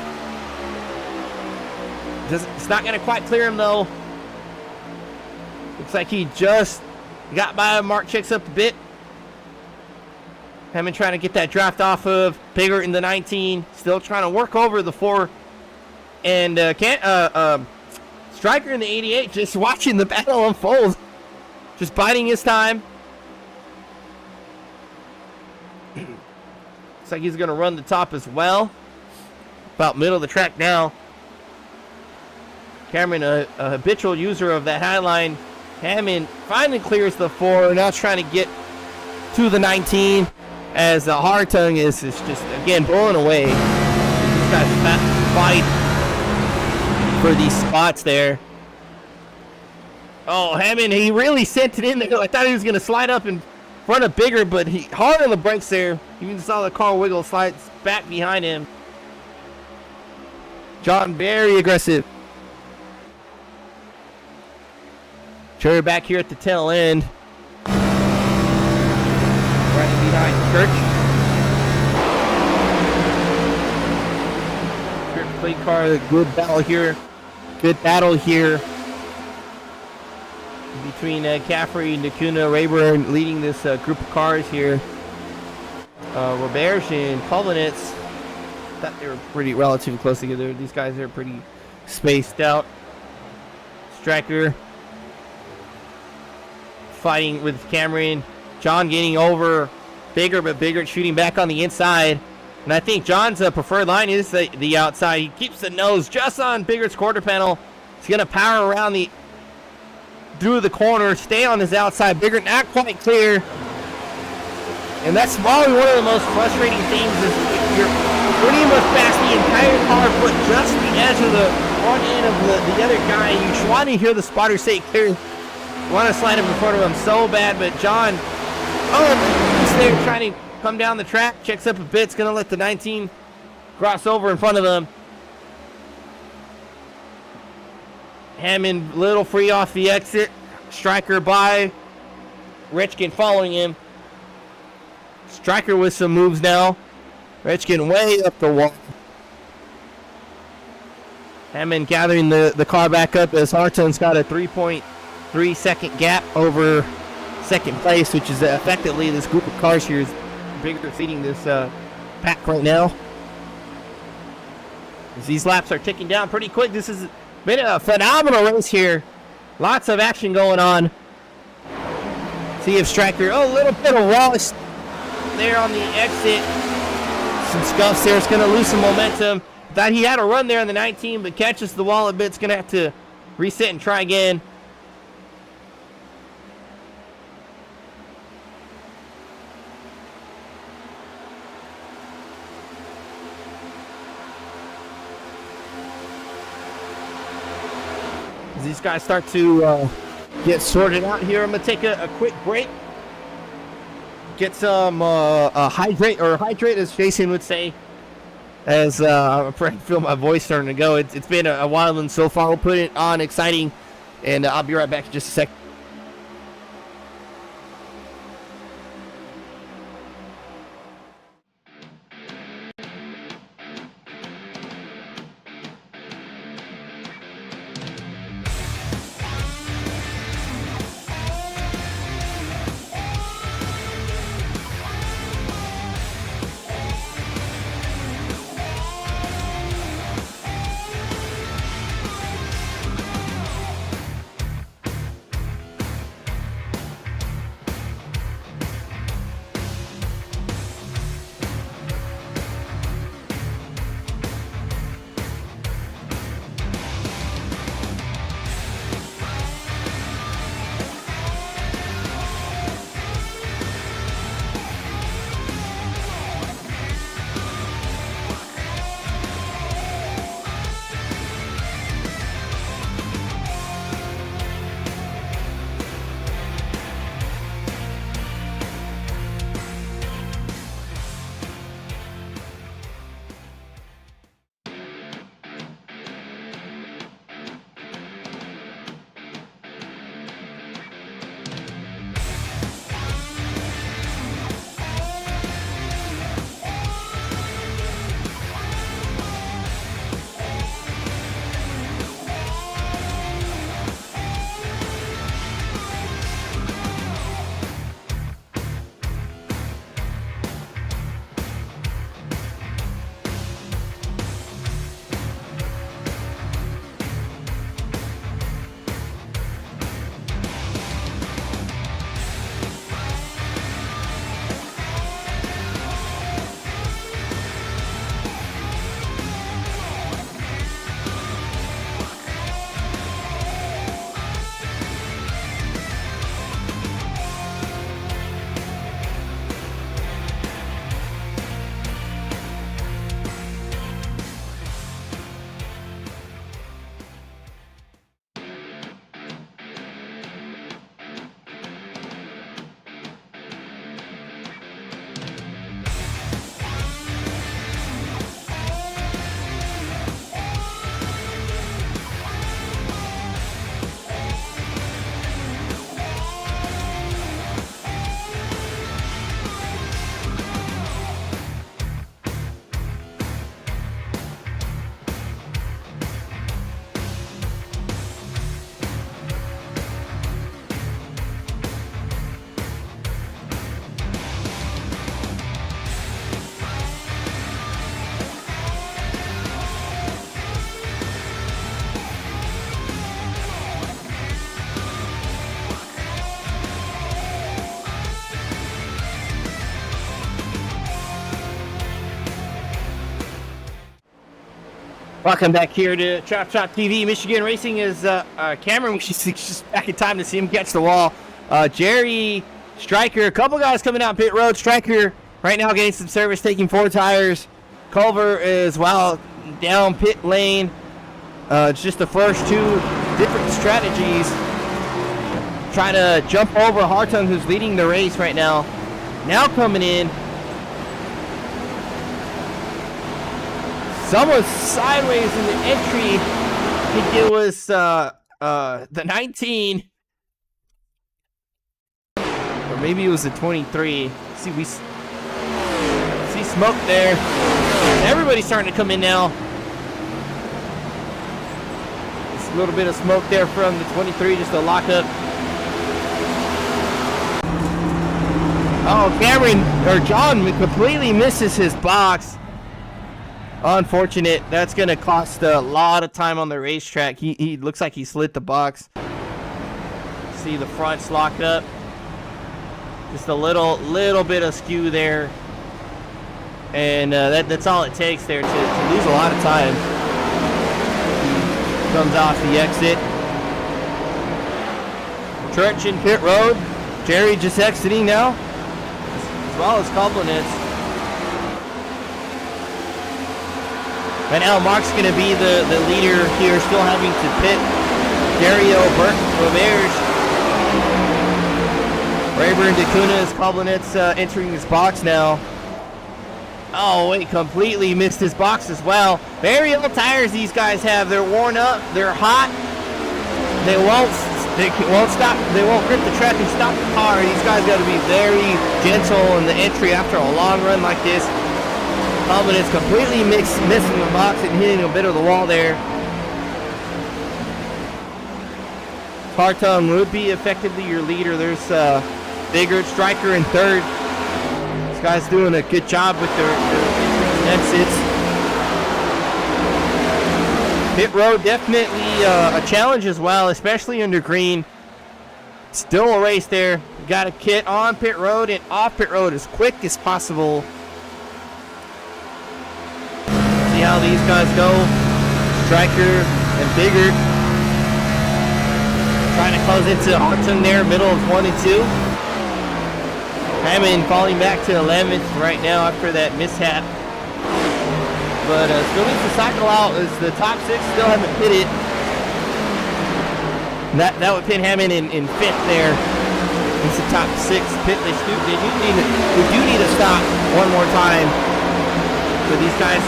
It's not going to quite clear him, though. Looks like he just got by. Mark checks up a bit. Hammond trying to get that draft off of Bigger in the 19. Still trying to work over the 4. And Striker in the 88 just watching the battle unfold. Just biding his time. Looks like he's going to run the top as well. About middle of the track now. Cameron, a habitual user of that high line. Hammond finally clears the 4. Now trying to get to the 19 as the hard tongue is just, again, blowing away. These guys fight for these spots there. Oh, Hammond, he really sent it in there. I thought he was going to slide up in front of Bigger, but he hard on the brakes there. You even saw the car wiggle, slides back behind him. John very aggressive. Cherry back here at the tail end. Right behind Church. Church plate car, good battle here. Good battle here between Caffrey, Nakuna, Rayburn leading this group of cars here. Roberge and Polinitz, thought they were pretty relatively close together. These guys are pretty spaced out. Striker fighting with Cameron. John getting over Bigger, but Bigger shooting back on the inside. And I think John's preferred line is the outside. He keeps the nose just on Bigger's quarter panel. He's going to power around through the corner, stay on his outside. Bigger not quite clear. And that's probably one of the most frustrating things is you're pretty much past the entire car, but just the edge of the front end of the other guy. You want to hear the spotter say clear. You want to slide him in front of him so bad, but John, he's there trying to come down the track, checks up a bit. It's going to let the 19 cross over in front of them. Hammond little free off the exit. Striker by. Richkin following him. Striker with some moves now. Richkin way up the wall. Hammond gathering the car back up as Harton's got a 3.3 second gap over second place, which is effectively this group of cars here is Bigger feeding this pack right now. As these laps are ticking down pretty quick. This has been a phenomenal race here. Lots of action going on. See if Striker, a little bit of Wallace there on the exit. Some scuffs there. It's going to lose some momentum. Thought he had a run there on the 19, but catches the wall a bit. It's going to have to reset and try again. As these guys start to get sorted out here, I'm going to take a quick break. Get some hydrate as Jason would say. As I'm trying to feel my voice starting to go. It's been a while, and so far we'll put it on exciting. And I'll be right back in just a sec. Welcome back here to ChopShop TV. Michigan Racing is Cameron. She's just back in time to see him catch the wall. Jerry, Stryker, a couple guys coming out pit road. Stryker right now getting some service, taking 4 tires. Culver is down pit lane. It's just the first 2 different strategies. Trying to jump over Hartung, who's leading the race right now. Now coming in. Someone sideways in the entry. I think it was the 19. Or maybe it was the 23. See, we see smoke there. Everybody's starting to come in now. Just a little bit of smoke there from the 23, just a lockup. Oh, John completely misses his box. Unfortunate. That's going to cost a lot of time on the racetrack. He looks like he slid the box. See the front's locked up. Just a little bit of skew there. And that's all it takes there to lose a lot of time. Comes off the exit. Church in pit road. Jerry just exiting now. As well as compliments. Right now, Mark's going to be the leader here, still having to pit. Dario Roberge. Rayburn DeCuna's compliments entering his box now. Oh, wait, completely missed his box as well. Very old tires these guys have. They're worn up. They're hot. They won't stop. They won't grip the track and stop the car. These guys got to be very gentle in the entry after a long run like this. Compliments completely missing the box and hitting a bit of the wall there. Hartung would be effectively your leader. There's Bigger, Stryker in third. This guy's doing a good job with their exits. Pit road definitely a challenge as well, especially under green. Still a race there. You got to get on pit road and off pit road as quick as possible. See how these guys go. Stryker and Bigger trying to close into Hartung there, middle of 1 and 2. Hammond falling back to 11th right now after that mishap. But still needs to cycle out as the top 6 still haven't pitted. That would pit Hammond in 5th there. It's the top 6 pit. They do need to stop one more time. But these guys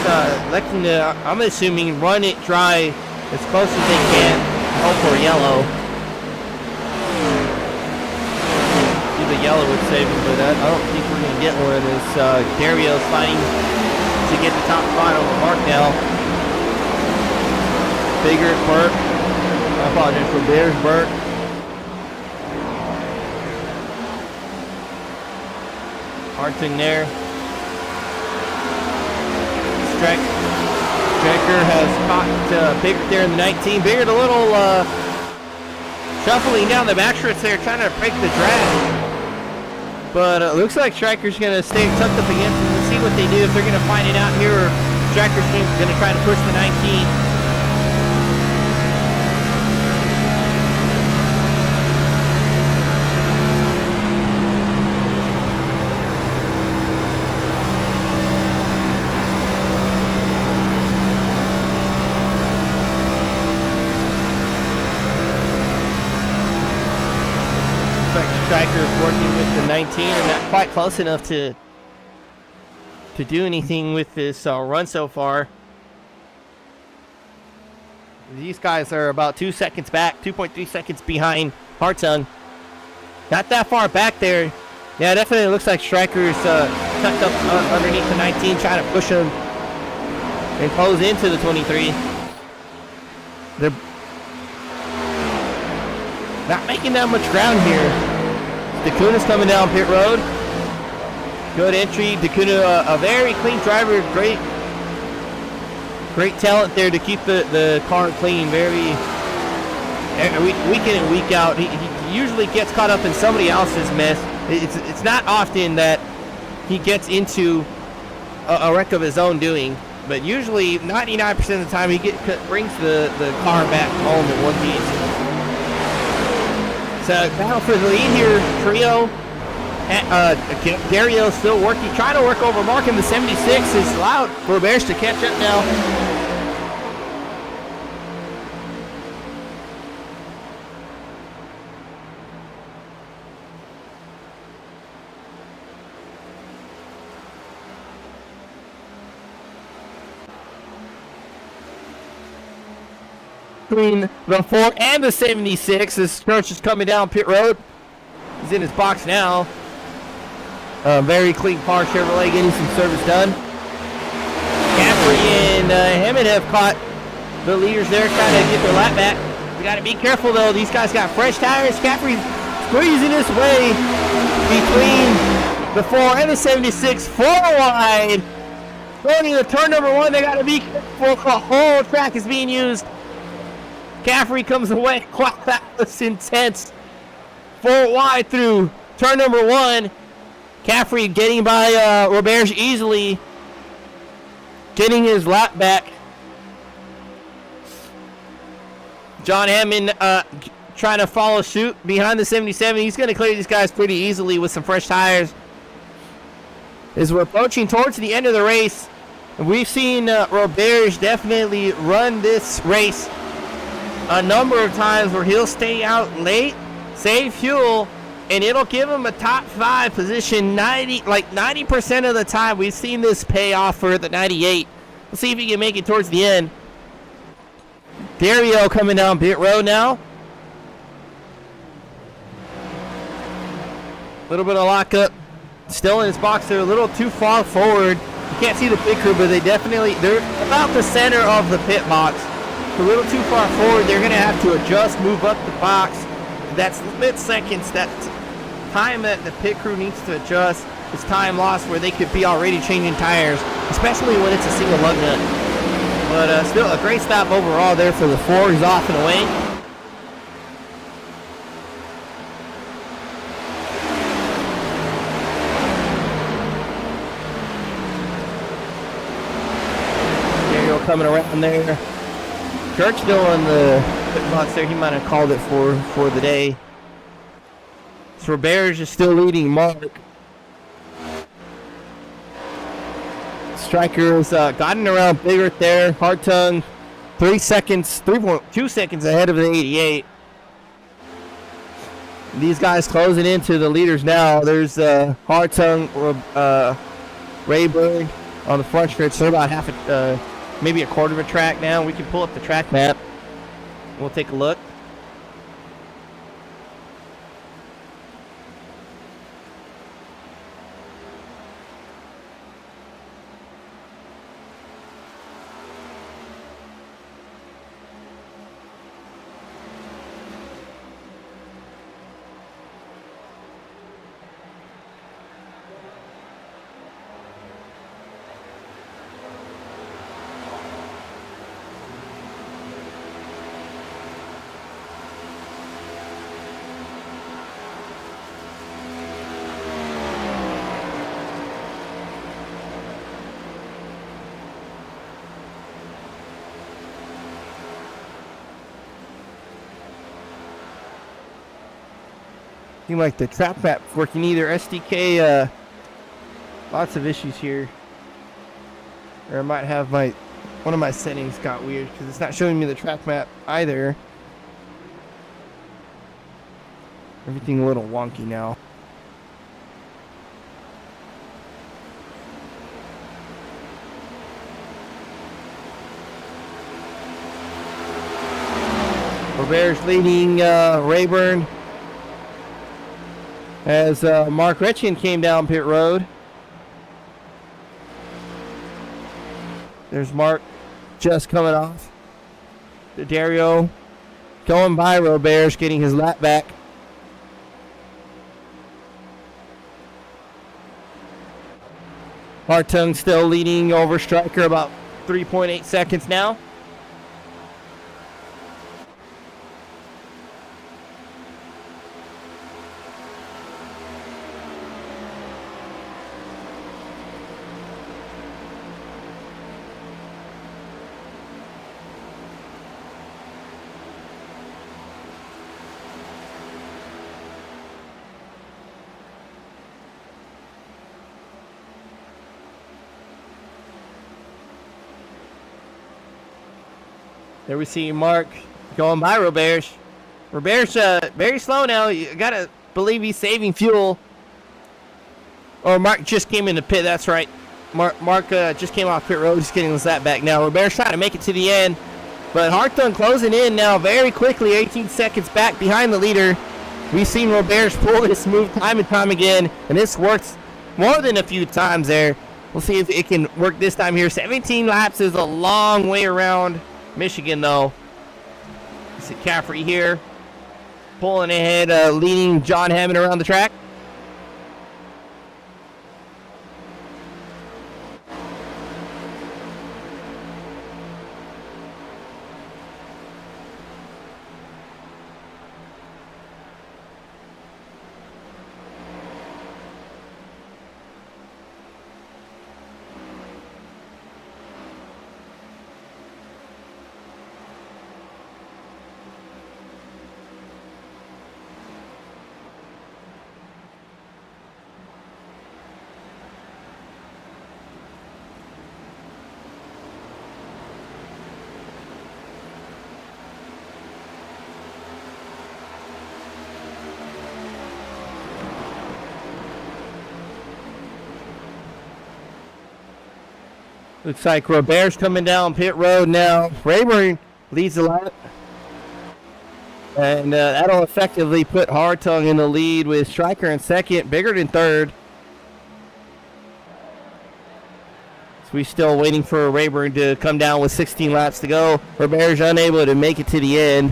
electing to, I'm assuming, run it dry as close as they can. Hope for yellow. The yellow would save him, but I don't think we're going to get one as Dario's fighting to get the top spot over Mark now. Bigger, Burke. I apologize for Bears, Burke. Hartung there. Stryker has caught Bigger there in the 19. Bigger a little shuffling down the backstretch there, trying to break the drag. But it looks like Stryker's going to stay tucked up against him. We'll see what they do, if they're going to find it out here, or Stryker's going to try to push the 19. Stryker is working with the 19 and not quite close enough to do anything with this run so far. These guys are about 2 seconds back, 2.3 seconds behind Hartung. Not that far back there. Yeah, definitely looks like Stryker's tucked up underneath the 19, trying to push him and close into the 23. They're not making that much ground here. DeCuna's coming down pit road. Good entry. DeCuna, a very clean driver. Great talent there to keep the car clean. Very week in and week out. He usually gets caught up in somebody else's mess. It's not often that he gets into a wreck of his own doing. But usually, 99% of the time, he brings the car back home in one piece. So battle for the lead here, trio. Dario still working, trying to work over Mark in the 76 is allowed for Bears to catch up now. Between the 4 and the 76, this Church is coming down pit road. He's in his box now. Very clean car, Chevrolet getting some service done. Caffrey and Hammond have caught the leaders there, trying to get their lap back. We got to be careful though. These guys got fresh tires. Caffrey squeezing his way between the 4 and the 76, 4 wide. Going into turn number 1, they got to be careful. The whole track is being used. Caffrey comes away. Wow, that was intense. 4 wide through turn number 1. Caffrey getting by Roberge easily, getting his lap back. John Hammond trying to follow suit behind the 77. He's going to clear these guys pretty easily with some fresh tires. As we're approaching towards the end of the race, we've seen Roberge definitely run this race a number of times where he'll stay out late, save fuel, and it'll give him a top 5 position 90% of the time. We've seen this pay off for the 98. We'll see if he can make it towards the end. Dario coming down pit road now. A little bit of lockup. Still in his box. They're a little too far forward. You can't see the pit crew, but they're about the center of the pit box. A little too far forward. They're going to have to adjust, move up the box. That's mid-seconds. That time that the pit crew needs to adjust is time lost where they could be already changing tires, especially when it's a single lug nut. But still a great stop overall there for the 4. He's off and away. Dario coming around there. Church still in the pit box there. He might have called it for the day. So Roberge is still leading Mark. Striker has gotten around big right there. Hartung, 3.2 seconds ahead of the 88. These guys closing into the leaders now. There's Hartung, Rayburn on the front stretch. They're about maybe a quarter of a track now. We can pull up the track map. We'll take a look. Seems like the trap map working either SDK, lots of issues here. Or I might have one of my settings got weird because it's not showing me the track map either. Everything a little wonky now. Roberge leading Rayburn. As Mark Retchen came down pit road. There's Mark just coming off. Dario going by Roberge, getting his lap back. Hartung still leading over Striker about 3.8 seconds now. There we see Mark going by Roberge. Roberge very slow now. You gotta believe he's saving fuel. Oh, Mark just came in the pit. That's right. Mark just came off pit road. He's getting his lap back now. Roberge trying to make it to the end. But Hartung closing in now very quickly. 18 seconds back behind the leader. We've seen Roberge pull this move time and time again. And this works more than a few times there. We'll see if it can work this time here. 17 laps is a long way around Michigan, though. You see Caffrey here. Pulling ahead, leading John Hammond around the track. Looks like Robert's coming down pit road now. Rayburn leads the lap. And that'll effectively put Hartung in the lead with Stryker in second, Biggert in third. So we're still waiting for Rayburn to come down with 16 laps to go. Robert's unable to make it to the end,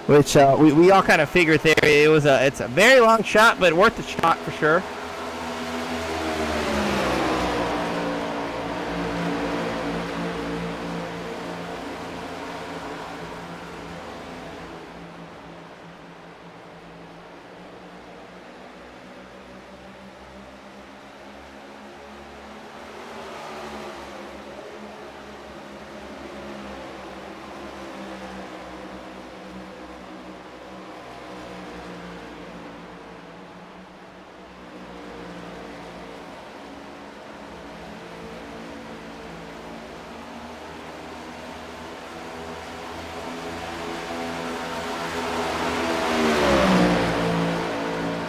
which we all kind of figured there. It's a very long shot, but worth the shot for sure.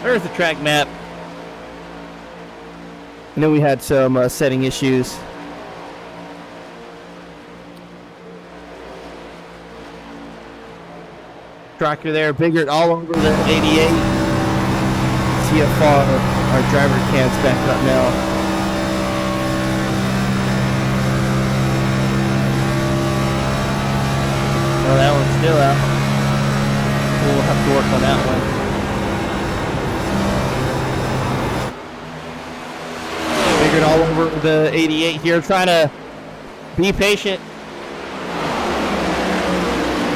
There's the track map. I know we had some setting issues. Tractor there, Biggert all over the 88. See how far our driver can's back up now. Oh, that one's still out. We'll have to work on that one. All over the 88 here, trying to be patient.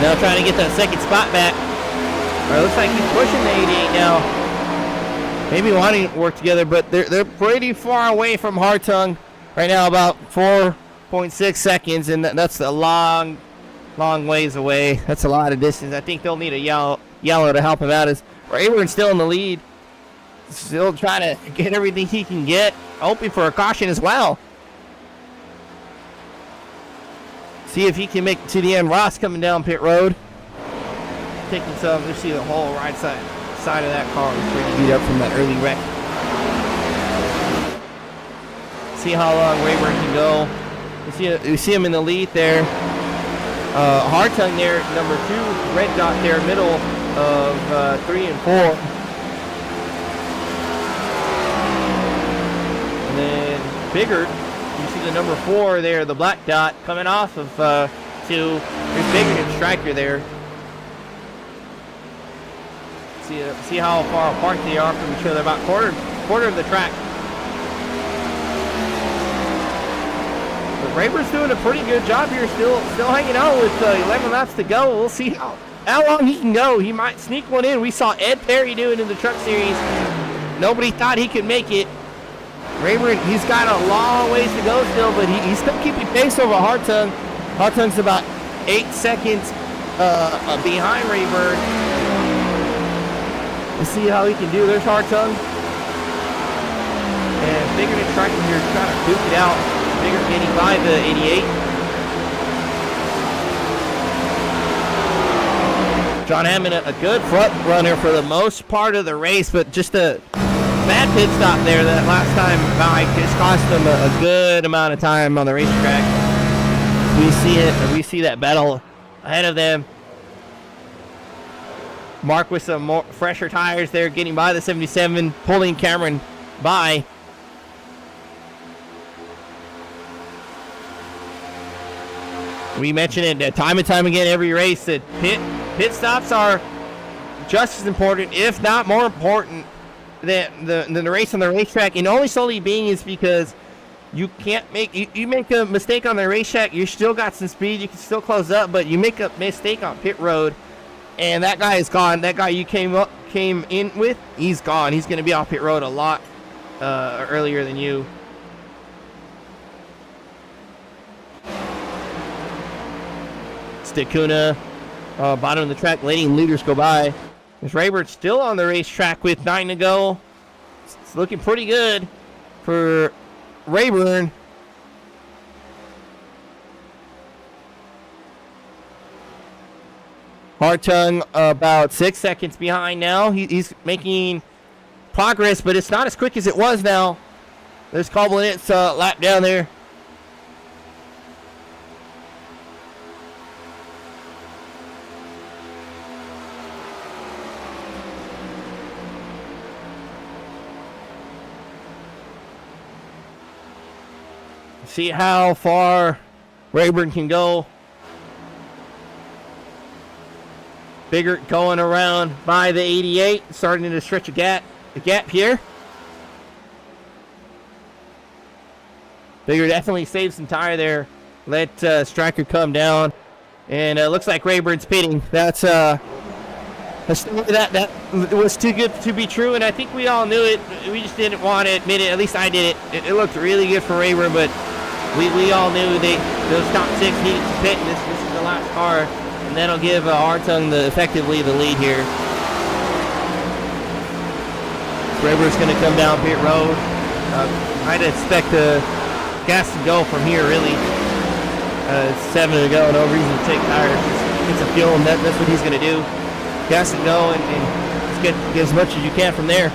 Now trying to get that second spot back. All right, looks like he's pushing the 88 now. Maybe wanting to work together, but they're pretty far away from Hartung right now, about 4.6 seconds, and that's a long ways away. That's a lot of distance. I think they'll need a yellow to help him out. As Rayburn's still in the lead, still trying to get everything he can get. Hoping for a caution as well. See if he can make it to the end. Ross coming down pit road. Taking some. You see the whole right side of that car was pretty beat up from that early wreck. See how long Rayburn can go. You see him in the lead there. Hartung there, number 2. Red dot there, middle of 3 and 4. Then Biggert, you see the number 4 there, the black dot coming off of 2. There's Biggert and Stryker there. See how far apart they are from each other, about quarter of the track. But Rayburn's doing a pretty good job here, still hanging on with 11 laps to go. We'll see how long he can go. He might sneak one in. We saw Ed Perry do it in the Truck Series. Nobody thought he could make it. Rayburn, he's got a long ways to go still, but he's still keeping pace over Hartung. Hartung's about 8 seconds behind Rayburn. Let's see how he can do. There's Hartung. And Biggert and Stryker here trying to duke it out. Biggert getting by the 88. John Hammond, a good front runner for the most part of the race, but just a bad pit stop there that last time by just cost them a good amount of time on the racetrack. We see it. We see that battle ahead of them. Mark with some more fresher tires there, getting by the 77, pulling Cameron by. We mentioned it time and time again every race that pit stops are just as important, if not more important, than the race on the racetrack. And only solely being is because you can't make you make a mistake on the racetrack, you still got some speed, you can still close up, but you make a mistake on pit road, and that guy is gone. That guy you came in with, he's gone. He's going to be off pit road a lot earlier than you. Stakuna, bottom of the track, letting leaders go by. There's Rayburn still on the racetrack with 9 to go. It's looking pretty good for Rayburn. Hartung about 6 seconds behind now. He's making progress, but it's not as quick as it was now. There's Koblenitz lap down there. See how far Rayburn can go. Biggert going around by the 88, starting to stretch a gap here. Biggert definitely saved some tire there. Let Stryker come down, and it looks like Rayburn's pitting. That's a story that was too good to be true, and I think we all knew it. We just didn't want to admit it. At least I did it. It looked really good for Rayburn, but we all knew those top 6 needed to pit, and this is the last car. And that'll give Hartung effectively the lead here. Rayburn's going to come down pit road. I'd expect gas to go from here, really. It's 7 to go, no reason to take tires. Just get some fuel, and that's what he's going to do. Gas and go, and just get as much as you can from there.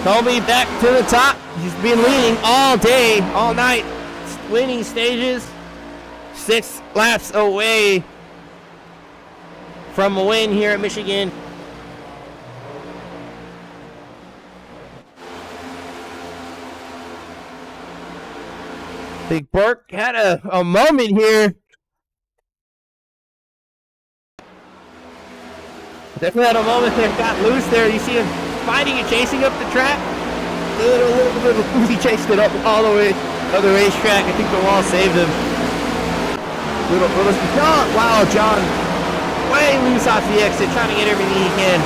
Colby back to the top. He's been leading all day, all night. Winning stages. 6 laps away from a win here at Michigan. Big Burke had a moment here. Definitely had a moment there. Got loose there. You see him fighting and chasing up the track. He chased it up all the way to the racetrack. I think the wall saved him. Wow, John way loose off the exit, trying to get everything he can.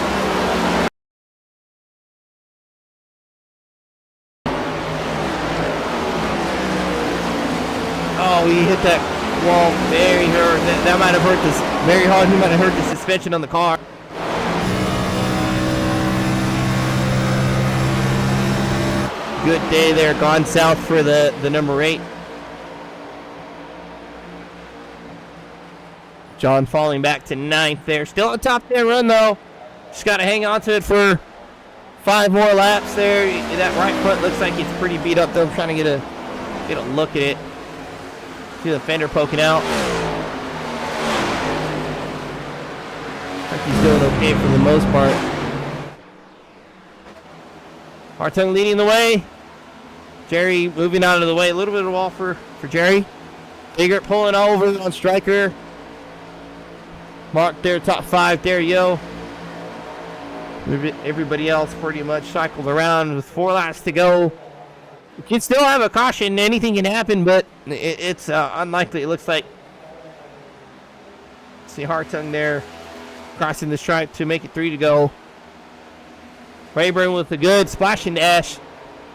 Oh, he hit that wall very hard. That might have hurt this very hard. He might have hurt the suspension on the car. Good day there, gone south for the number 8. John falling back to 9th there. Still a top 10 run though. Just got to hang on to it for 5 more laps there. That right front looks like it's pretty beat up though. I'm trying to get a look at it. See the fender poking out. I think he's doing okay for the most part. Hartung leading the way. Jerry moving out of the way. A little bit of a wall for Jerry. Biggert pulling over on Stryker. Mark there, top 5 there, yo. Everybody else pretty much cycled around with 4 laps to go. You can still have a caution. Anything can happen, but it's unlikely. It looks like. See Hartung there crossing the stripe to make it 3 to go. Rayburn with a good splash and dash.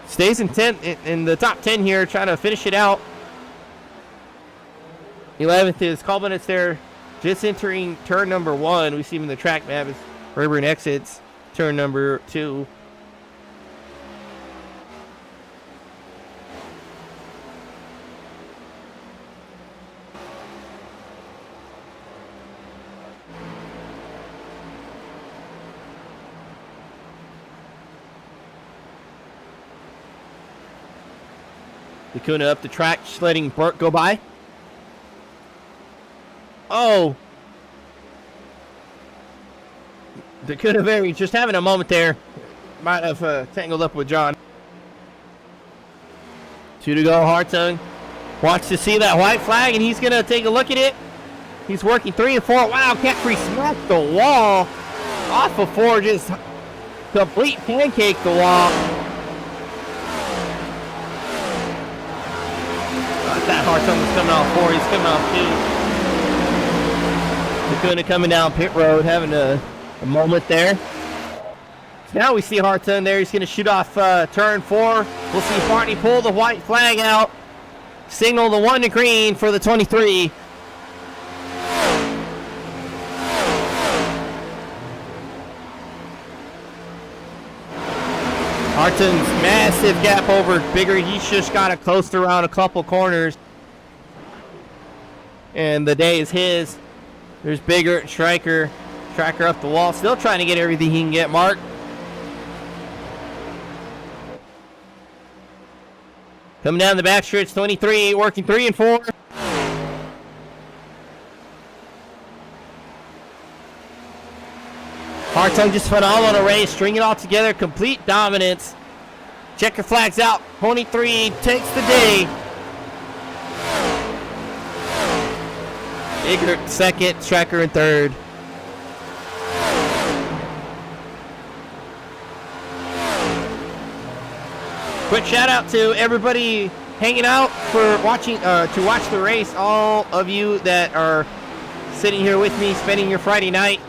Stays in 10th in the top 10 here, trying to finish it out. 11th is Koblenitz there, just entering turn number 1. We see him in the track map as Rayburn exits. turn number 2. Lacuna up the track, just letting Burt go by. Oh! Lacuna very just having a moment there. Might have tangled up with John. 2 to go, Hartung. Wants to see that white flag, and he's going to take a look at it. He's working 3 and 4. Wow, Cat3 smacked the wall. Off of 4, just complete pancake the wall. That Hartung was coming off 4. He's coming off 2. Lacuna coming down pit road, having a moment there. So now we see Hartung there. He's going to shoot off turn 4. We'll see Barney pull the white flag out. Signal the 1 to green for the 23. Hartung's massive gap over Bigger. He's just got to coast around a couple corners. And the day is his. There's Bigger, Striker up the wall. Still trying to get everything he can get, Mark. Coming down the backstretch, 23, working 3 and 4. Hartung just phenomenal race, string it all together, complete dominance. Checker flags out, 23 takes the day. Bigger second, Striker in third. Quick shout out to everybody hanging out for watching to watch the race. All of you that are sitting here with me, spending your Friday night,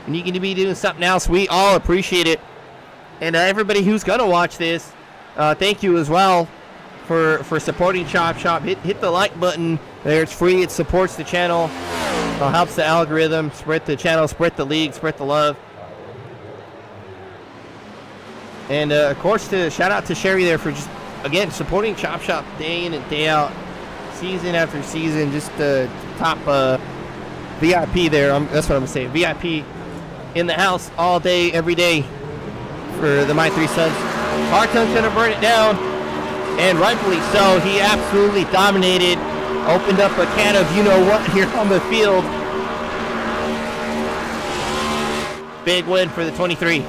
and you can be doing something else. We all appreciate it. And everybody who's gonna watch this, thank you as well for supporting ChopShop. Hit the like button there. It's free. It supports the channel. Helps the algorithm. Spread the channel. Spread the league. Spread the love. And of course, shout out to Sherry there for just again supporting ChopShop day in and day out, season after season. Just top VIP there. That's what I'm gonna say. VIP in the house all day, every day for the MyThreeSons. Hartung's gonna burn it down, and rightfully so. He absolutely dominated. Opened up a can of you know what here on the field. Big win for the 23.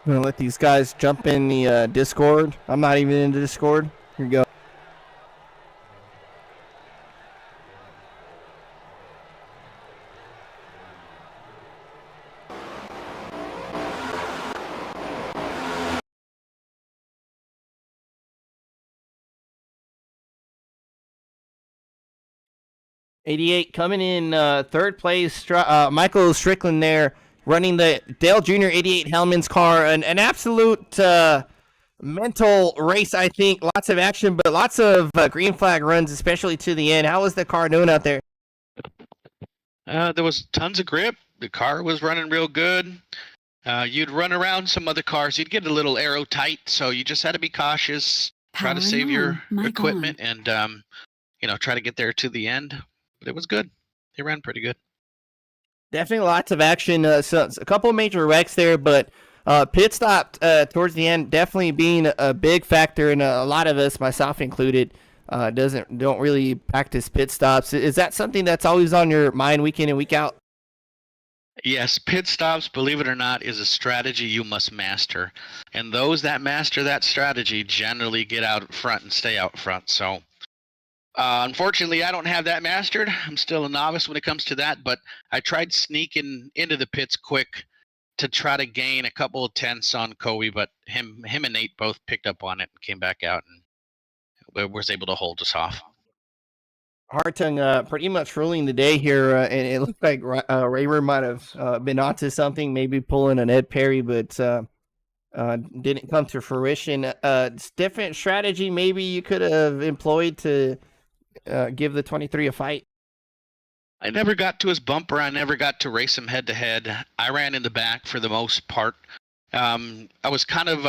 I'm gonna let these guys jump in the Discord. I'm not even in the Discord. Here we go. '88 coming in third place. Michael Strickland there, running the Dale Jr. '88 Hellman's car. An absolute mental race, I think. Lots of action, but lots of green flag runs, especially to the end. How was the car doing out there? There was tons of grip. The car was running real good. You'd run around some other cars. You'd get a little aero tight, so you just had to be cautious. Try to save your equipment and try to get there to the end. But it was good. They ran pretty good. Definitely lots of action. So a couple of major wrecks there, but pit stop towards the end definitely being a big factor, and a lot of us, myself included, don't really practice pit stops. Is that something that's always on your mind week in and week out? Yes, pit stops, believe it or not, is a strategy you must master. And those that master that strategy generally get out front and stay out front. So, unfortunately, I don't have that mastered. I'm still a novice when it comes to that, but I tried sneaking into the pits quick to try to gain a couple of tenths on Kobe, but him and Nate both picked up on it and came back out and was able to hold us off. Hartung pretty much ruling the day here, and it looked like Raymer might have been onto something, maybe pulling an Ed Perry, but didn't come to fruition. Different strategy maybe you could have employed to give the 23 a fight. I never got to his bumper. I never got to race him head to head. I ran in the back for the most part. I was kind of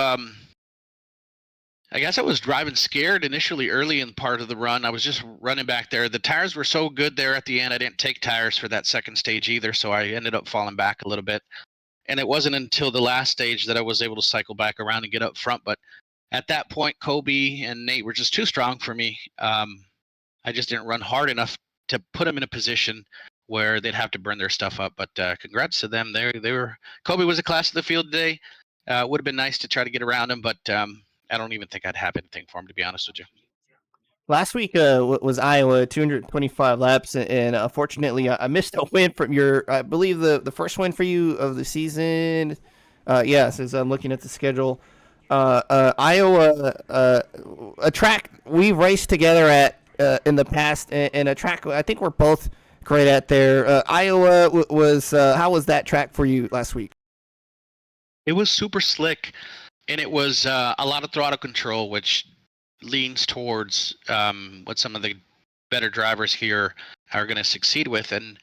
I guess I was driving scared initially early in part of the run. I was just running back there. The tires were so good there at the end. I didn't take tires for that second stage either, so I ended up falling back a little bit. And it wasn't until the last stage that I was able to cycle back around and get up front. But at that point, Kobe and Nate were just too strong for me. I just didn't run hard enough to put them in a position where they'd have to burn their stuff up. But congrats to them. They were Kobe was a class of the field today. Would have been nice to try to get around him, but I don't even think I'd have anything for him, to be honest with you. Last week was Iowa, 225 laps, and unfortunately, I missed a win from your, I believe, the first win for you of the season. Yes, as I'm looking at the schedule. Iowa, a track we've raced together at in the past, and a track I think we're both great at there. Iowa was, how was that track for you last week? It was super slick. And it was a lot of throttle control, which leans towards what some of the better drivers here are going to succeed with. And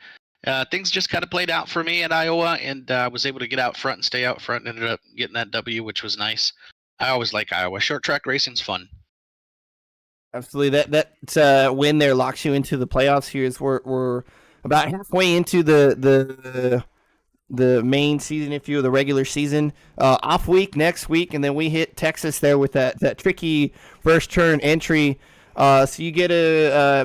things just kind of played out for me at Iowa, and I was able to get out front and stay out front and ended up getting that W, which was nice. I always like Iowa. Short track racing's fun. Absolutely. That win there locks you into the playoffs here. We're about halfway into the main season, if you will, the regular season. Off week next week, and then we hit Texas there with that tricky first turn entry. So you get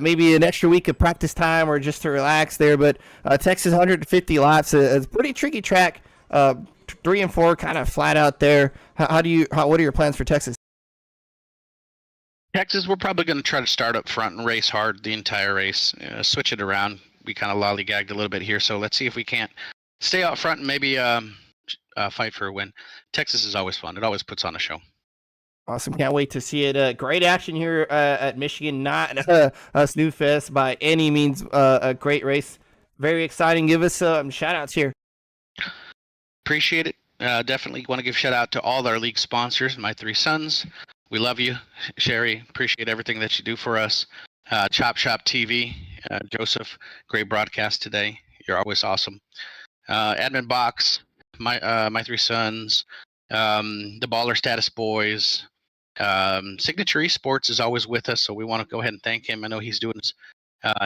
maybe an extra week of practice time or just to relax there. But Texas 150 laps, a pretty tricky track. 3 and 4 kind of flat out there. What are your plans for Texas? Texas, we're probably going to try to start up front and race hard the entire race. Switch it around. We kind of lollygagged a little bit here, so let's see if we can't stay out front and maybe fight for a win. Texas is always fun. It always puts on a show. Awesome. Can't wait to see it. Great action here at Michigan. Not a snooze fest by any means. A great race. Very exciting. Give us some shout-outs here. Appreciate it. Definitely want to give shout-out to all our league sponsors, MyThreeSons. We love you. Sherry, appreciate everything that you do for us. ChopShop TV. Joseph, great broadcast today. You're always awesome. Admin Box, MyThreeSons, the Baller Status Boys, Signature Esports is always with us, so we want to go ahead and thank him. I know he's doing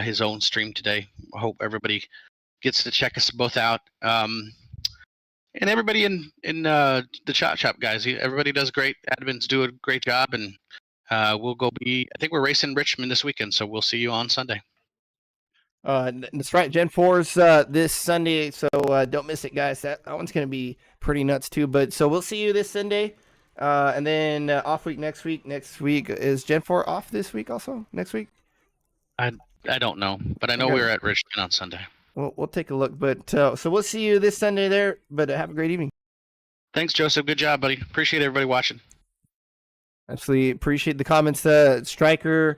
his own stream today. I hope everybody gets to check us both out. And everybody in the ChopShop guys, everybody does great. Admins do a great job, and we'll go I think we're racing Richmond this weekend, so we'll see you on Sunday. That's right. Gen 4's this Sunday, so don't miss it, guys. That one's going to be pretty nuts, too. But so we'll see you this Sunday, and then off week next week. Next week, is Gen 4 off this week also? Next week? I don't know, but I know we're at Richmond on Sunday. We'll take a look. But so we'll see you this Sunday there, but have a great evening. Thanks, Joseph. Good job, buddy. Appreciate everybody watching. Absolutely appreciate the comments. Stryker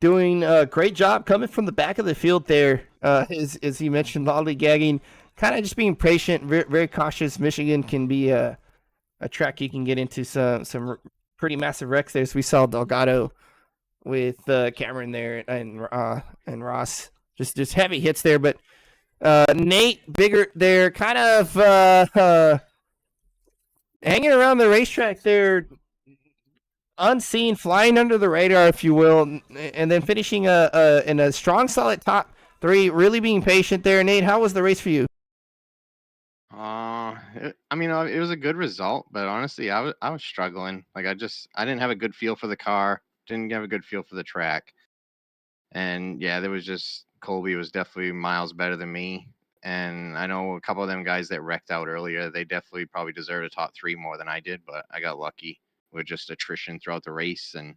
doing a great job coming from the back of the field there. As he mentioned, lollygagging, kind of just being patient, very, very cautious. Michigan can be a track you can get into some pretty massive wrecks there. So we saw Delgado with Cameron there and Ross, just heavy hits there. But Nate, bigger, they're kind of hanging around the racetrack there, unseen, flying under the radar, if you will, and then finishing in a strong, solid top three. Really being patient there. Nate, how was the race for you? It was a good result, but honestly, I was struggling. Like I didn't have a good feel for the car, didn't have a good feel for the track, and yeah, there was just Colby was definitely miles better than me. And I know a couple of them guys that wrecked out earlier, they definitely probably deserved a top three more than I did, but I got lucky with just attrition throughout the race, and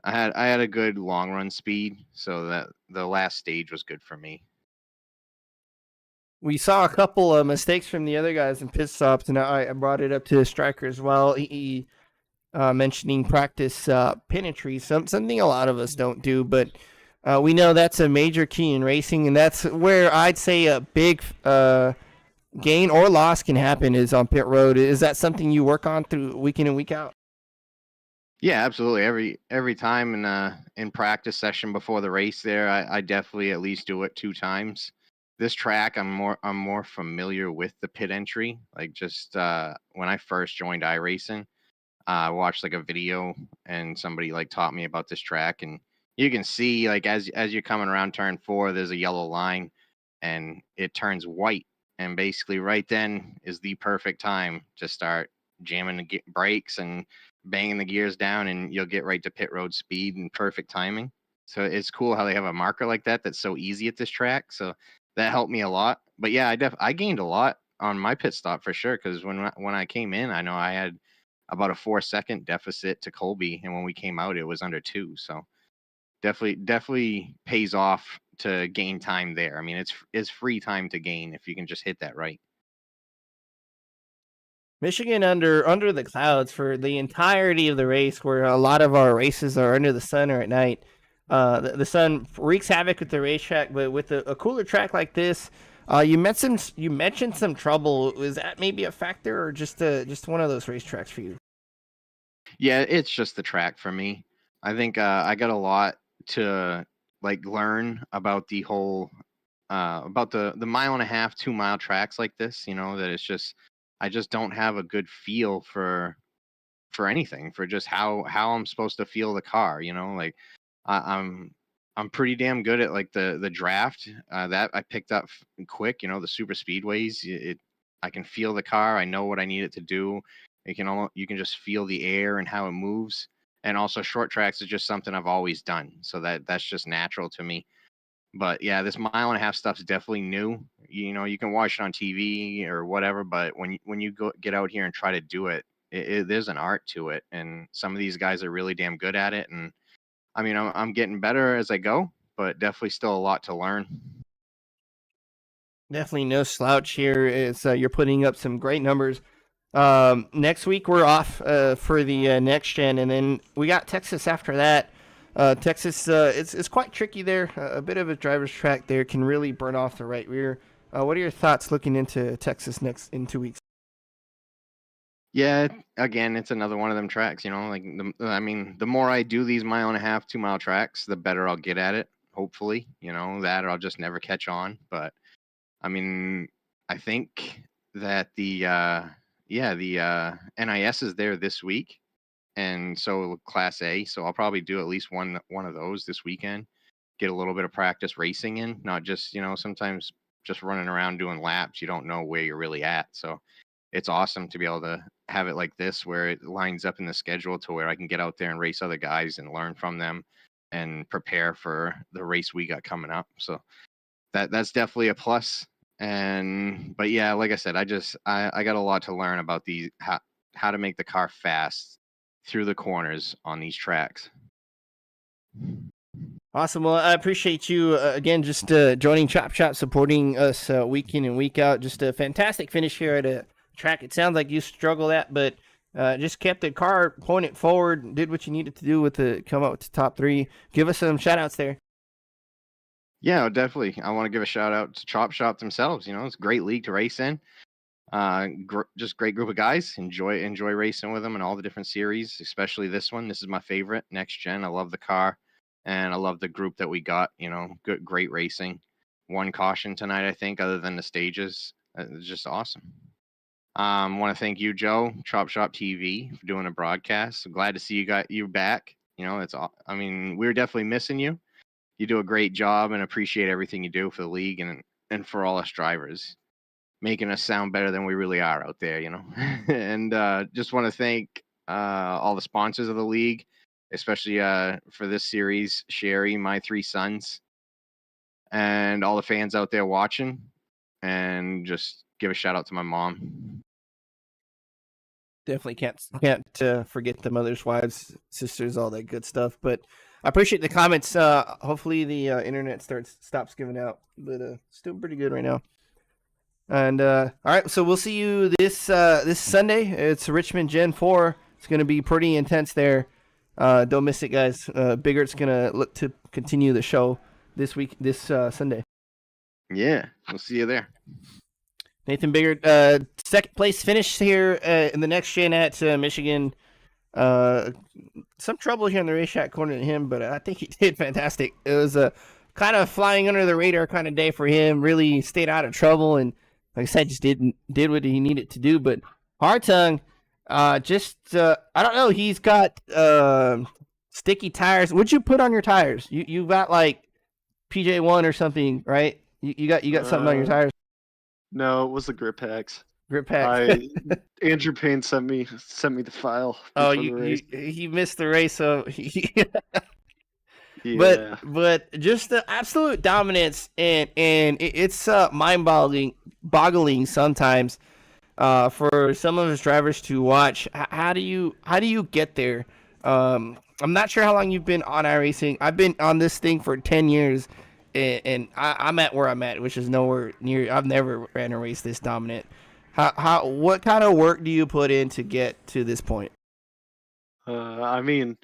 I had a good long run speed, so that the last stage was good for me. We saw a couple of mistakes from the other guys in pit stops, and I brought it up to the striker as well. He mentioning practice pin entry, something a lot of us don't do, but we know that's a major key in racing, and that's where I'd say a big gain or loss can happen is on pit road. Is that something you work on through week in and week out? Yeah, absolutely. Every time in practice session before the race there, I definitely at least do it 2 times. This track I'm more familiar with the pit entry. Like just when I first joined iRacing, I watched like a video and somebody like taught me about this track, and you can see like as you're coming around turn 4, there's a yellow line and it turns white, and basically right then is the perfect time to start jamming the brakes and banging the gears down, and you'll get right to pit road speed and perfect timing. So it's cool how they have a marker like that that's so easy at this track. So that helped me a lot. But yeah, I gained a lot on my pit stop for sure, because when I came in, I know I had about a 4-second deficit to Colby, and when we came out, it was under 2. So definitely pays off to gain time there. I mean, it's free time to gain if you can just hit that right. Michigan under the clouds for the entirety of the race, where a lot of our races are under the sun or at night. The sun wreaks havoc with the racetrack, but with a cooler track like this, you mentioned some trouble. Is that maybe a factor, or just one of those racetracks for you? Yeah, it's just the track for me. I think I got a lot to like learn about the whole about the mile and a half, 2 mile tracks like this. That it's just I just don't have a good feel for anything, for just how I'm supposed to feel the car. Like I'm pretty damn good at like the draft that I picked up quick. The super speedways. I can feel the car. I know what I need it to do. You can just feel the air and how it moves. And also short tracks is just something I've always done, so that's just natural to me. But yeah, this mile and a half stuff's definitely new. You can watch it on TV or whatever, but when you go get out here and try to do it, there's an art to it, and some of these guys are really damn good at it. And I mean, I'm getting better as I go, but definitely still a lot to learn. Definitely no slouch here. It's you're putting up some great numbers. Next week we're off for the next gen, and then we got Texas after that. Texas, it's quite tricky there. A bit of a driver's track there can really burn off the right rear. What are your thoughts looking into Texas next in 2 weeks? Yeah, again, it's another one of them tracks. Like the more I do these mile and a half, 2 mile tracks, the better I'll get at it. Hopefully, that, or I'll just never catch on. But I mean, I think that the NIS is there this week, and so Class A. So I'll probably do at least one of those this weekend. Get a little bit of practice racing in, not just sometimes just running around doing laps. You don't know where you're really at. So it's awesome to be able to have it like this, where it lines up in the schedule to where I can get out there and race other guys and learn from them and prepare for the race we got coming up. So that's definitely a plus. And but yeah, like I said, I got a lot to learn about how to make the car fast through the corners on these tracks. Awesome. Well, I appreciate you again just joining ChopShop, supporting us week in and week out. Just a fantastic finish here at a track. It sounds like you struggled at, but just kept the car pointed forward, did what you needed to do with the come up with the top three. Give us some shout outs there. Yeah, definitely. I want to give a shout out to ChopShop themselves. It's a great league to race in. Just great group of guys. Enjoy racing with them in all the different series, especially this one. This is my favorite, NextGen. I love the car, and I love the group that we got. Great racing. one caution tonight, I think, other than the stages. It's just awesome. Want to thank you, Joe, ChopShop TV, for doing a broadcast. I'm glad to see you back. You know, I mean, we're definitely missing you. You do a great job, and appreciate everything you do for the league and for all us drivers, making us sound better than we really are out there, you know. And just want to thank all the sponsors of the league, especially for this series, Sherry, MyThreeSons, and all the fans out there watching. And just give a shout out to my mom. Definitely can't forget the mothers, wives, sisters, all that good stuff. But I appreciate the comments. Hopefully the internet stops giving out, but still pretty good right now. And all right, so we'll see you this Sunday. It's Richmond Gen 4. It's going to be pretty intense there. Don't miss it, guys. Biggert's going to look to continue the show this Sunday. Yeah, we'll see you there. Nathan Biggert, second place finish here in the NextGen at Michigan. Some trouble here in the racetrack according to him, but I think he did fantastic. It was a kind of flying under the radar kind of day for him. Really stayed out of trouble, and like I said, just did what he needed to do. But Hartung, I don't know. He's got sticky tires. What'd you put on your tires? You got like PJ1 or something, right? You got something on your tires. No, it was the grip packs. Grip packs. Andrew Payne sent me the file. Oh, he missed the race, so yeah. But just the absolute dominance, and it's mind-boggling sometimes for some of his drivers to watch. How do you get there? I'm not sure how long you've been on iRacing. I've been on this thing for 10 years. And I'm at where I'm at, which is nowhere near. I've never ran a race this dominant. What kind of work do you put in to get to this point? I mean,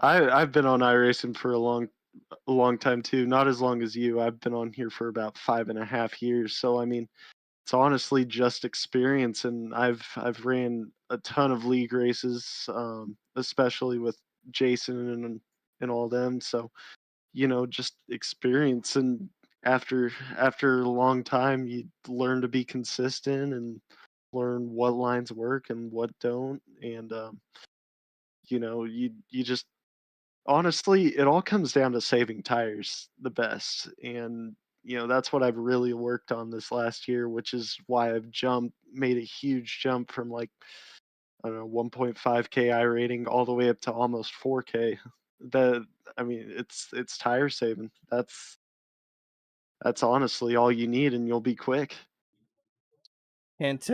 I've been on iRacing for a long time too. Not as long as you. I've been on here for about 5.5 years. So I mean, it's honestly just experience, and I've ran a ton of league races, especially with Jason and all them. So, you know, just experience, and after a long time you learn to be consistent and learn what lines work and what don't. And you know, you just honestly, it all comes down to saving tires the best. And you know, that's what I've really worked on this last year, which is why I've made a huge jump from like, I don't know, 1.5k I rating all the way up to almost 4k. I mean, it's tire saving. That's honestly all you need, and you'll be quick. Can't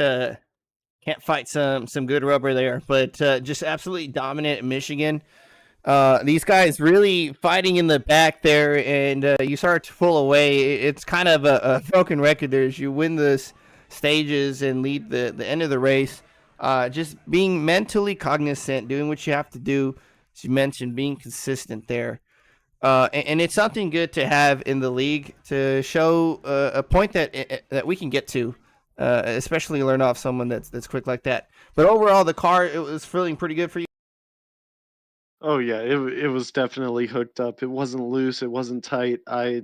fight some good rubber there, but just absolutely dominant at Michigan. These guys really fighting in the back there, and you start to pull away. It's kind of a broken record there as you win the stages and lead the end of the race. Just being mentally cognizant, doing what you have to do. As you mentioned, being consistent there. And it's something good to have in the league to show a point that we can get to, especially learn off someone that's quick like that. But overall, the car, it was feeling pretty good for you. Oh yeah, it was definitely hooked up. It wasn't loose. It wasn't tight. I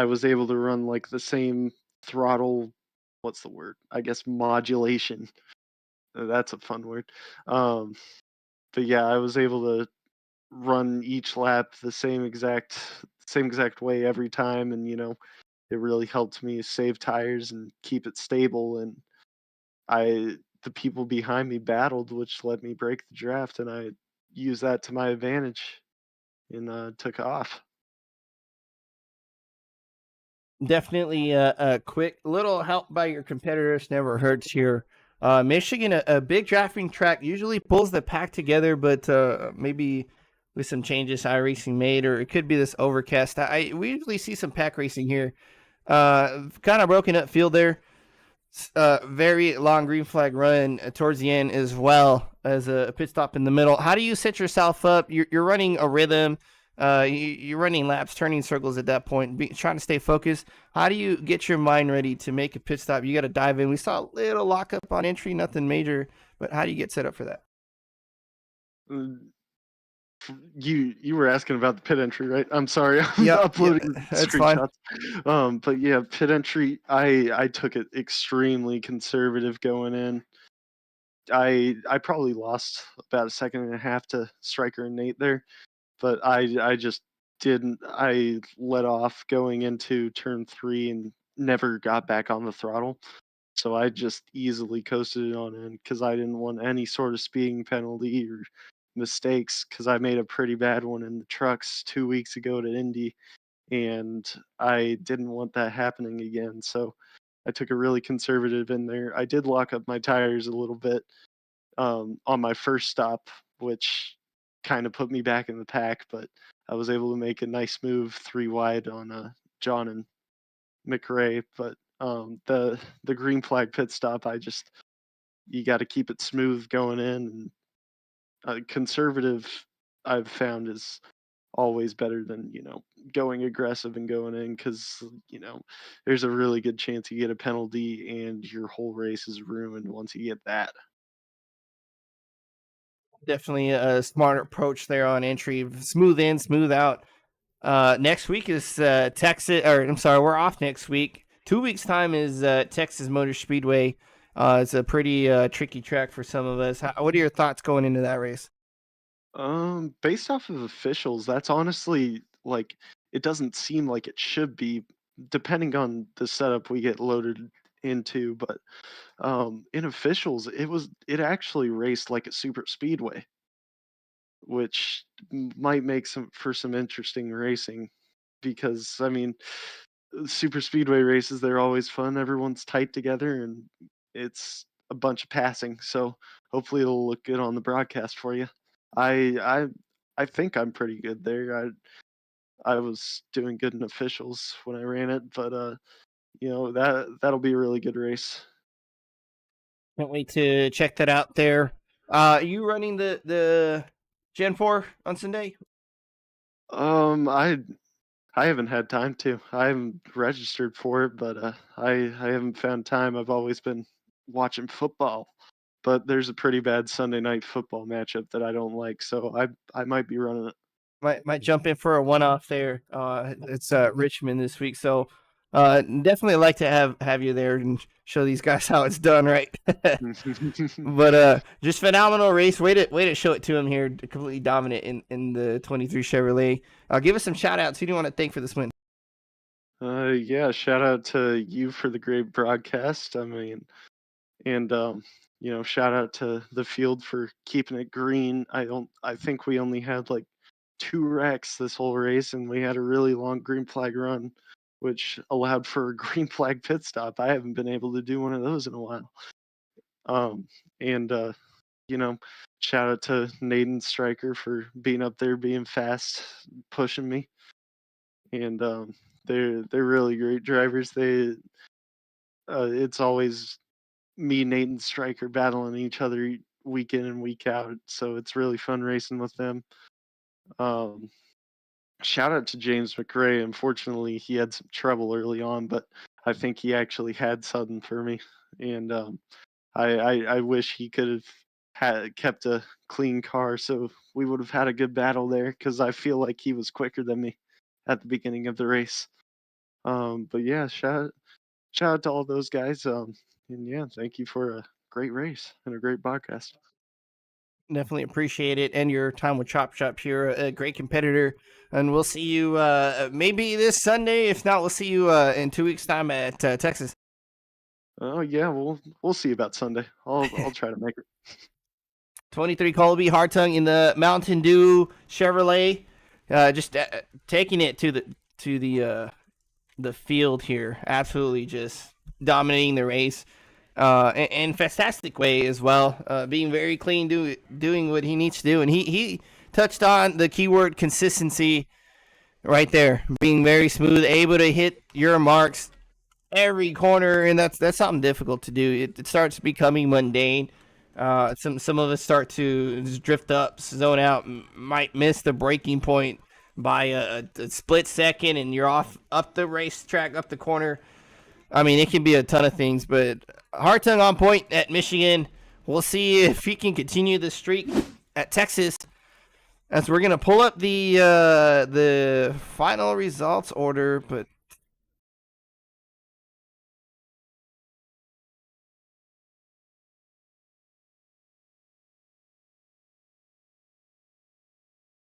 was able to run like the same throttle. What's the word? I guess modulation. That's a fun word. But yeah, I was able to run each lap the same exact way every time, and you know, it really helped me save tires and keep it stable. And the people behind me battled, which let me break the draft, and I used that to my advantage and took off. Definitely a quick little help by your competitors never hurts here. Michigan, a big drafting track, usually pulls the pack together, but maybe with some changes iRacing made, or it could be this overcast. We usually see some pack racing here. Kind of broken up field there. Very long green flag run towards the end, as well as a pit stop in the middle. How do you set yourself up? You're running a rhythm. You're running laps, turning circles at that point, trying to stay focused. How do you get your mind ready to make a pit stop? You got to dive in. We saw a little lockup on entry, nothing major, but how do you get set up for that? You were asking about the pit entry, right? I'm sorry, I'm Yep, uploading that's fine. screenshots. But yeah, pit entry. I took it extremely conservative going in. I probably lost about a second and a half to Striker and Nate there, but I just didn't. I let off going into turn 3 and never got back on the throttle. So I just easily coasted it on in because I didn't want any sort of speeding penalty or mistakes because I made a pretty bad one in the trucks 2 weeks ago to Indy, and I didn't want that happening again. So I took a really conservative in there. I did lock up my tires a little bit on my first stop, which kind of put me back in the pack, but I was able to make a nice move 3 wide on John and McRae. But the green flag pit stop, you got to keep it smooth going in. And conservative, I've found, is always better than going aggressive and going in, because there's a really good chance you get a penalty and your whole race is ruined once you get that. Definitely a smart approach there on entry. Smooth in, smooth out. Next week is Texas, or I'm sorry, we're off next week. 2 weeks time is Texas Motor Speedway. It's a pretty tricky track for some of us. What are your thoughts going into that race? Based off of officials, that's honestly like, it doesn't seem like it should be, depending on the setup we get loaded into. But in officials, it actually raced like a super speedway, which might make some interesting racing, because I mean, super speedway races, they're always fun. Everyone's tight together and it's a bunch of passing. So hopefully it'll look good on the broadcast for you. I I think I'm pretty good there. I was doing good in officials when I ran it, but that'll be a really good race. Can't wait to check that out there. Are you running the Gen 4 on Sunday? I haven't had time to. I haven't registered for it, but I haven't found time. I've always been watching football, but there's a pretty bad Sunday night football matchup that I don't like, so I might be running it. Might jump in for a one-off there. It's Richmond this week, so definitely like to have you there and show these guys how it's done, right? But just phenomenal race. Way to show it to him here. Completely dominant in the 23 Chevrolet. Give us some shout outs. Who do you want to thank for this win? Yeah, shout out to you for the great broadcast. I mean, and shout out to the field for keeping it green. I think we only had like 2 wrecks this whole race, and we had a really long green flag run, which allowed for a green flag pit stop. I haven't been able to do one of those in a while. And shout out to Naden Stryker for being up there, being fast, pushing me. And they're really great drivers. It's always me, Nate, and Stryker battling each other week in and week out, so it's really fun racing with them. Shout out to James McRae. Unfortunately, he had some trouble early on, but I think he actually had something for me, and I wish he could have kept a clean car, so we would have had a good battle there, because I feel like he was quicker than me at the beginning of the race. But yeah, shout out to all those guys. And yeah, thank you for a great race and a great podcast. Definitely appreciate it, and your time with ChopShop here. A great competitor, and we'll see you maybe this Sunday. If not, we'll see you in 2 weeks' time at Texas. Oh yeah, we'll see about Sunday. I'll try to make it. 23 Colby Hartung in the Mountain Dew Chevrolet, just taking it to the field here. Absolutely, just dominating the race. In fantastic way as well, being very clean, doing what he needs to do, and he touched on the keyword consistency right there, being very smooth, able to hit your marks every corner, and that's something difficult to do. It starts becoming mundane. Some of us start to just drift up, zone out, might miss the breaking point by a split second, and you're up the racetrack, up the corner. I mean, it can be a ton of things, but Hartung on point at Michigan. We'll see if he can continue the streak at Texas. As we're gonna pull up the final results order, but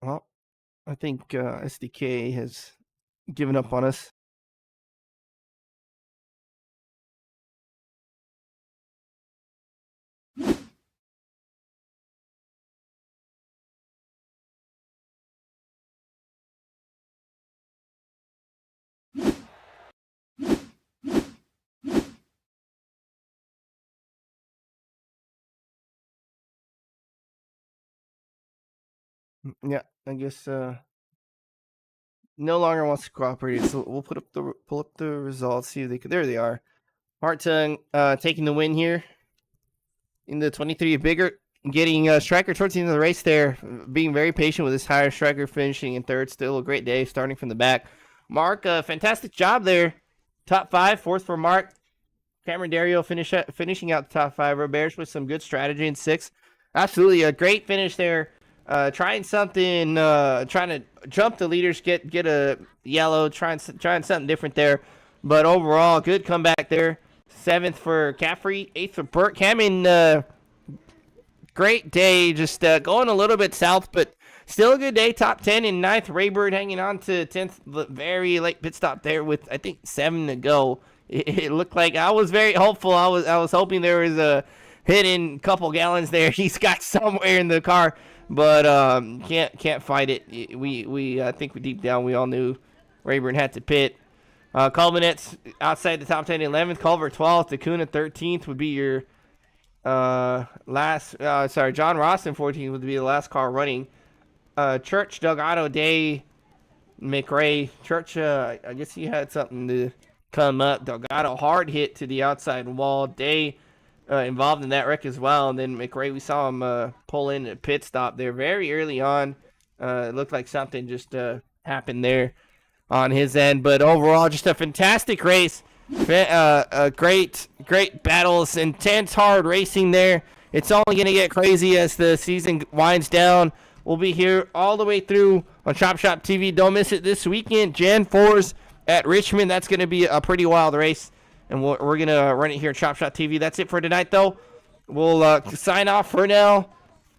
well, I think SDK has given up on us. Yeah, I guess no longer wants to cooperate. So we'll pull up the results. See if they could. There they are. Hartung taking the win here in the 23 bigger, getting Striker towards the end of the race there, being very patient with his higher Striker, finishing in third. Still a great day, starting from the back. Mark, fantastic job there. Top 5, fourth for Mark. Cameron Dario finishing out the top 5. Roberts with some good strategy in 6th. Absolutely a great finish there. Trying something, trying to jump the leaders, get a yellow, trying something different there. But overall, good comeback there. 7th for Caffrey, 8th for Burt. Cameron, great day, just going a little bit south, but still a good day. Top 10 in 9th. Raybird hanging on to 10th. Very late pit stop there with, I think, 7 to go. It looked like I was very hopeful. I was hoping there was a hidden couple gallons there he's got somewhere in the car, but can't fight it. We I think deep down we all knew Rayburn had to pit. Culminet's outside the top 10, 11th. Culver 12th. Acuna 13th would be your last. John Ross in 14th would be the last car running. Church, Delgado, Day, McRae. Church, I guess he had something to come up. Delgado hard hit to the outside wall. Day involved in that wreck as well. And then McRae, we saw him pull in a pit stop there very early on. It looked like something just happened there on his end. But overall, just a fantastic race. Great battles, intense, hard racing there. It's only going to get crazy as the season winds down. We'll be here all the way through on ChopShop TV. Don't miss it this weekend. Gen 4's at Richmond. That's going to be a pretty wild race, and we're going to run it here at ChopShop TV. That's it for tonight, though. We'll sign off for now.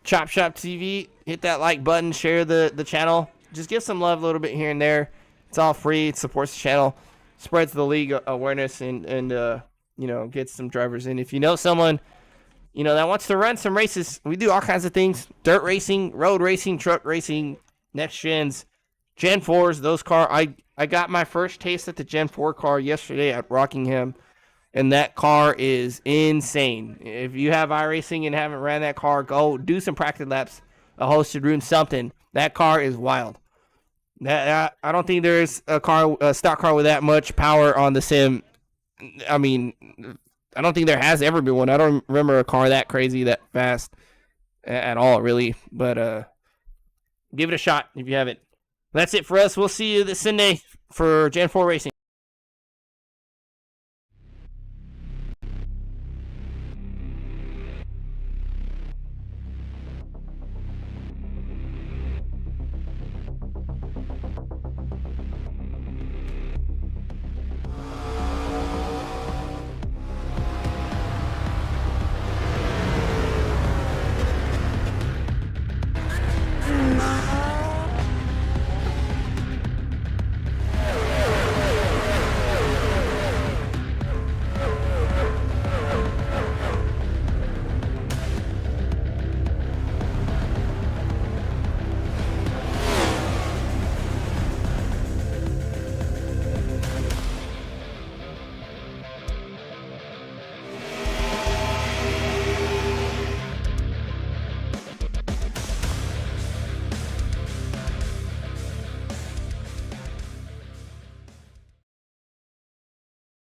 ChopShop TV, hit that like button, share the channel. Just give some love a little bit here and there. It's all free. It supports the channel, spreads the league awareness, and gets some drivers in. If you know someone that wants to run some races, we do all kinds of things: dirt racing, road racing, truck racing, next gens, Gen 4s. Those car, I got my first taste at the Gen 4 car yesterday at Rockingham, and that car is insane. If you have iRacing and haven't ran that car, go do some practice laps, a hosted room, something. That car is wild. I don't think there's a stock car with that much power on the sim. I mean, I don't think there has ever been one. I don't remember a car that crazy, that fast at all, really. But give it a shot if you haven't. That's it for us. We'll see you this Sunday for Gen 4 Racing.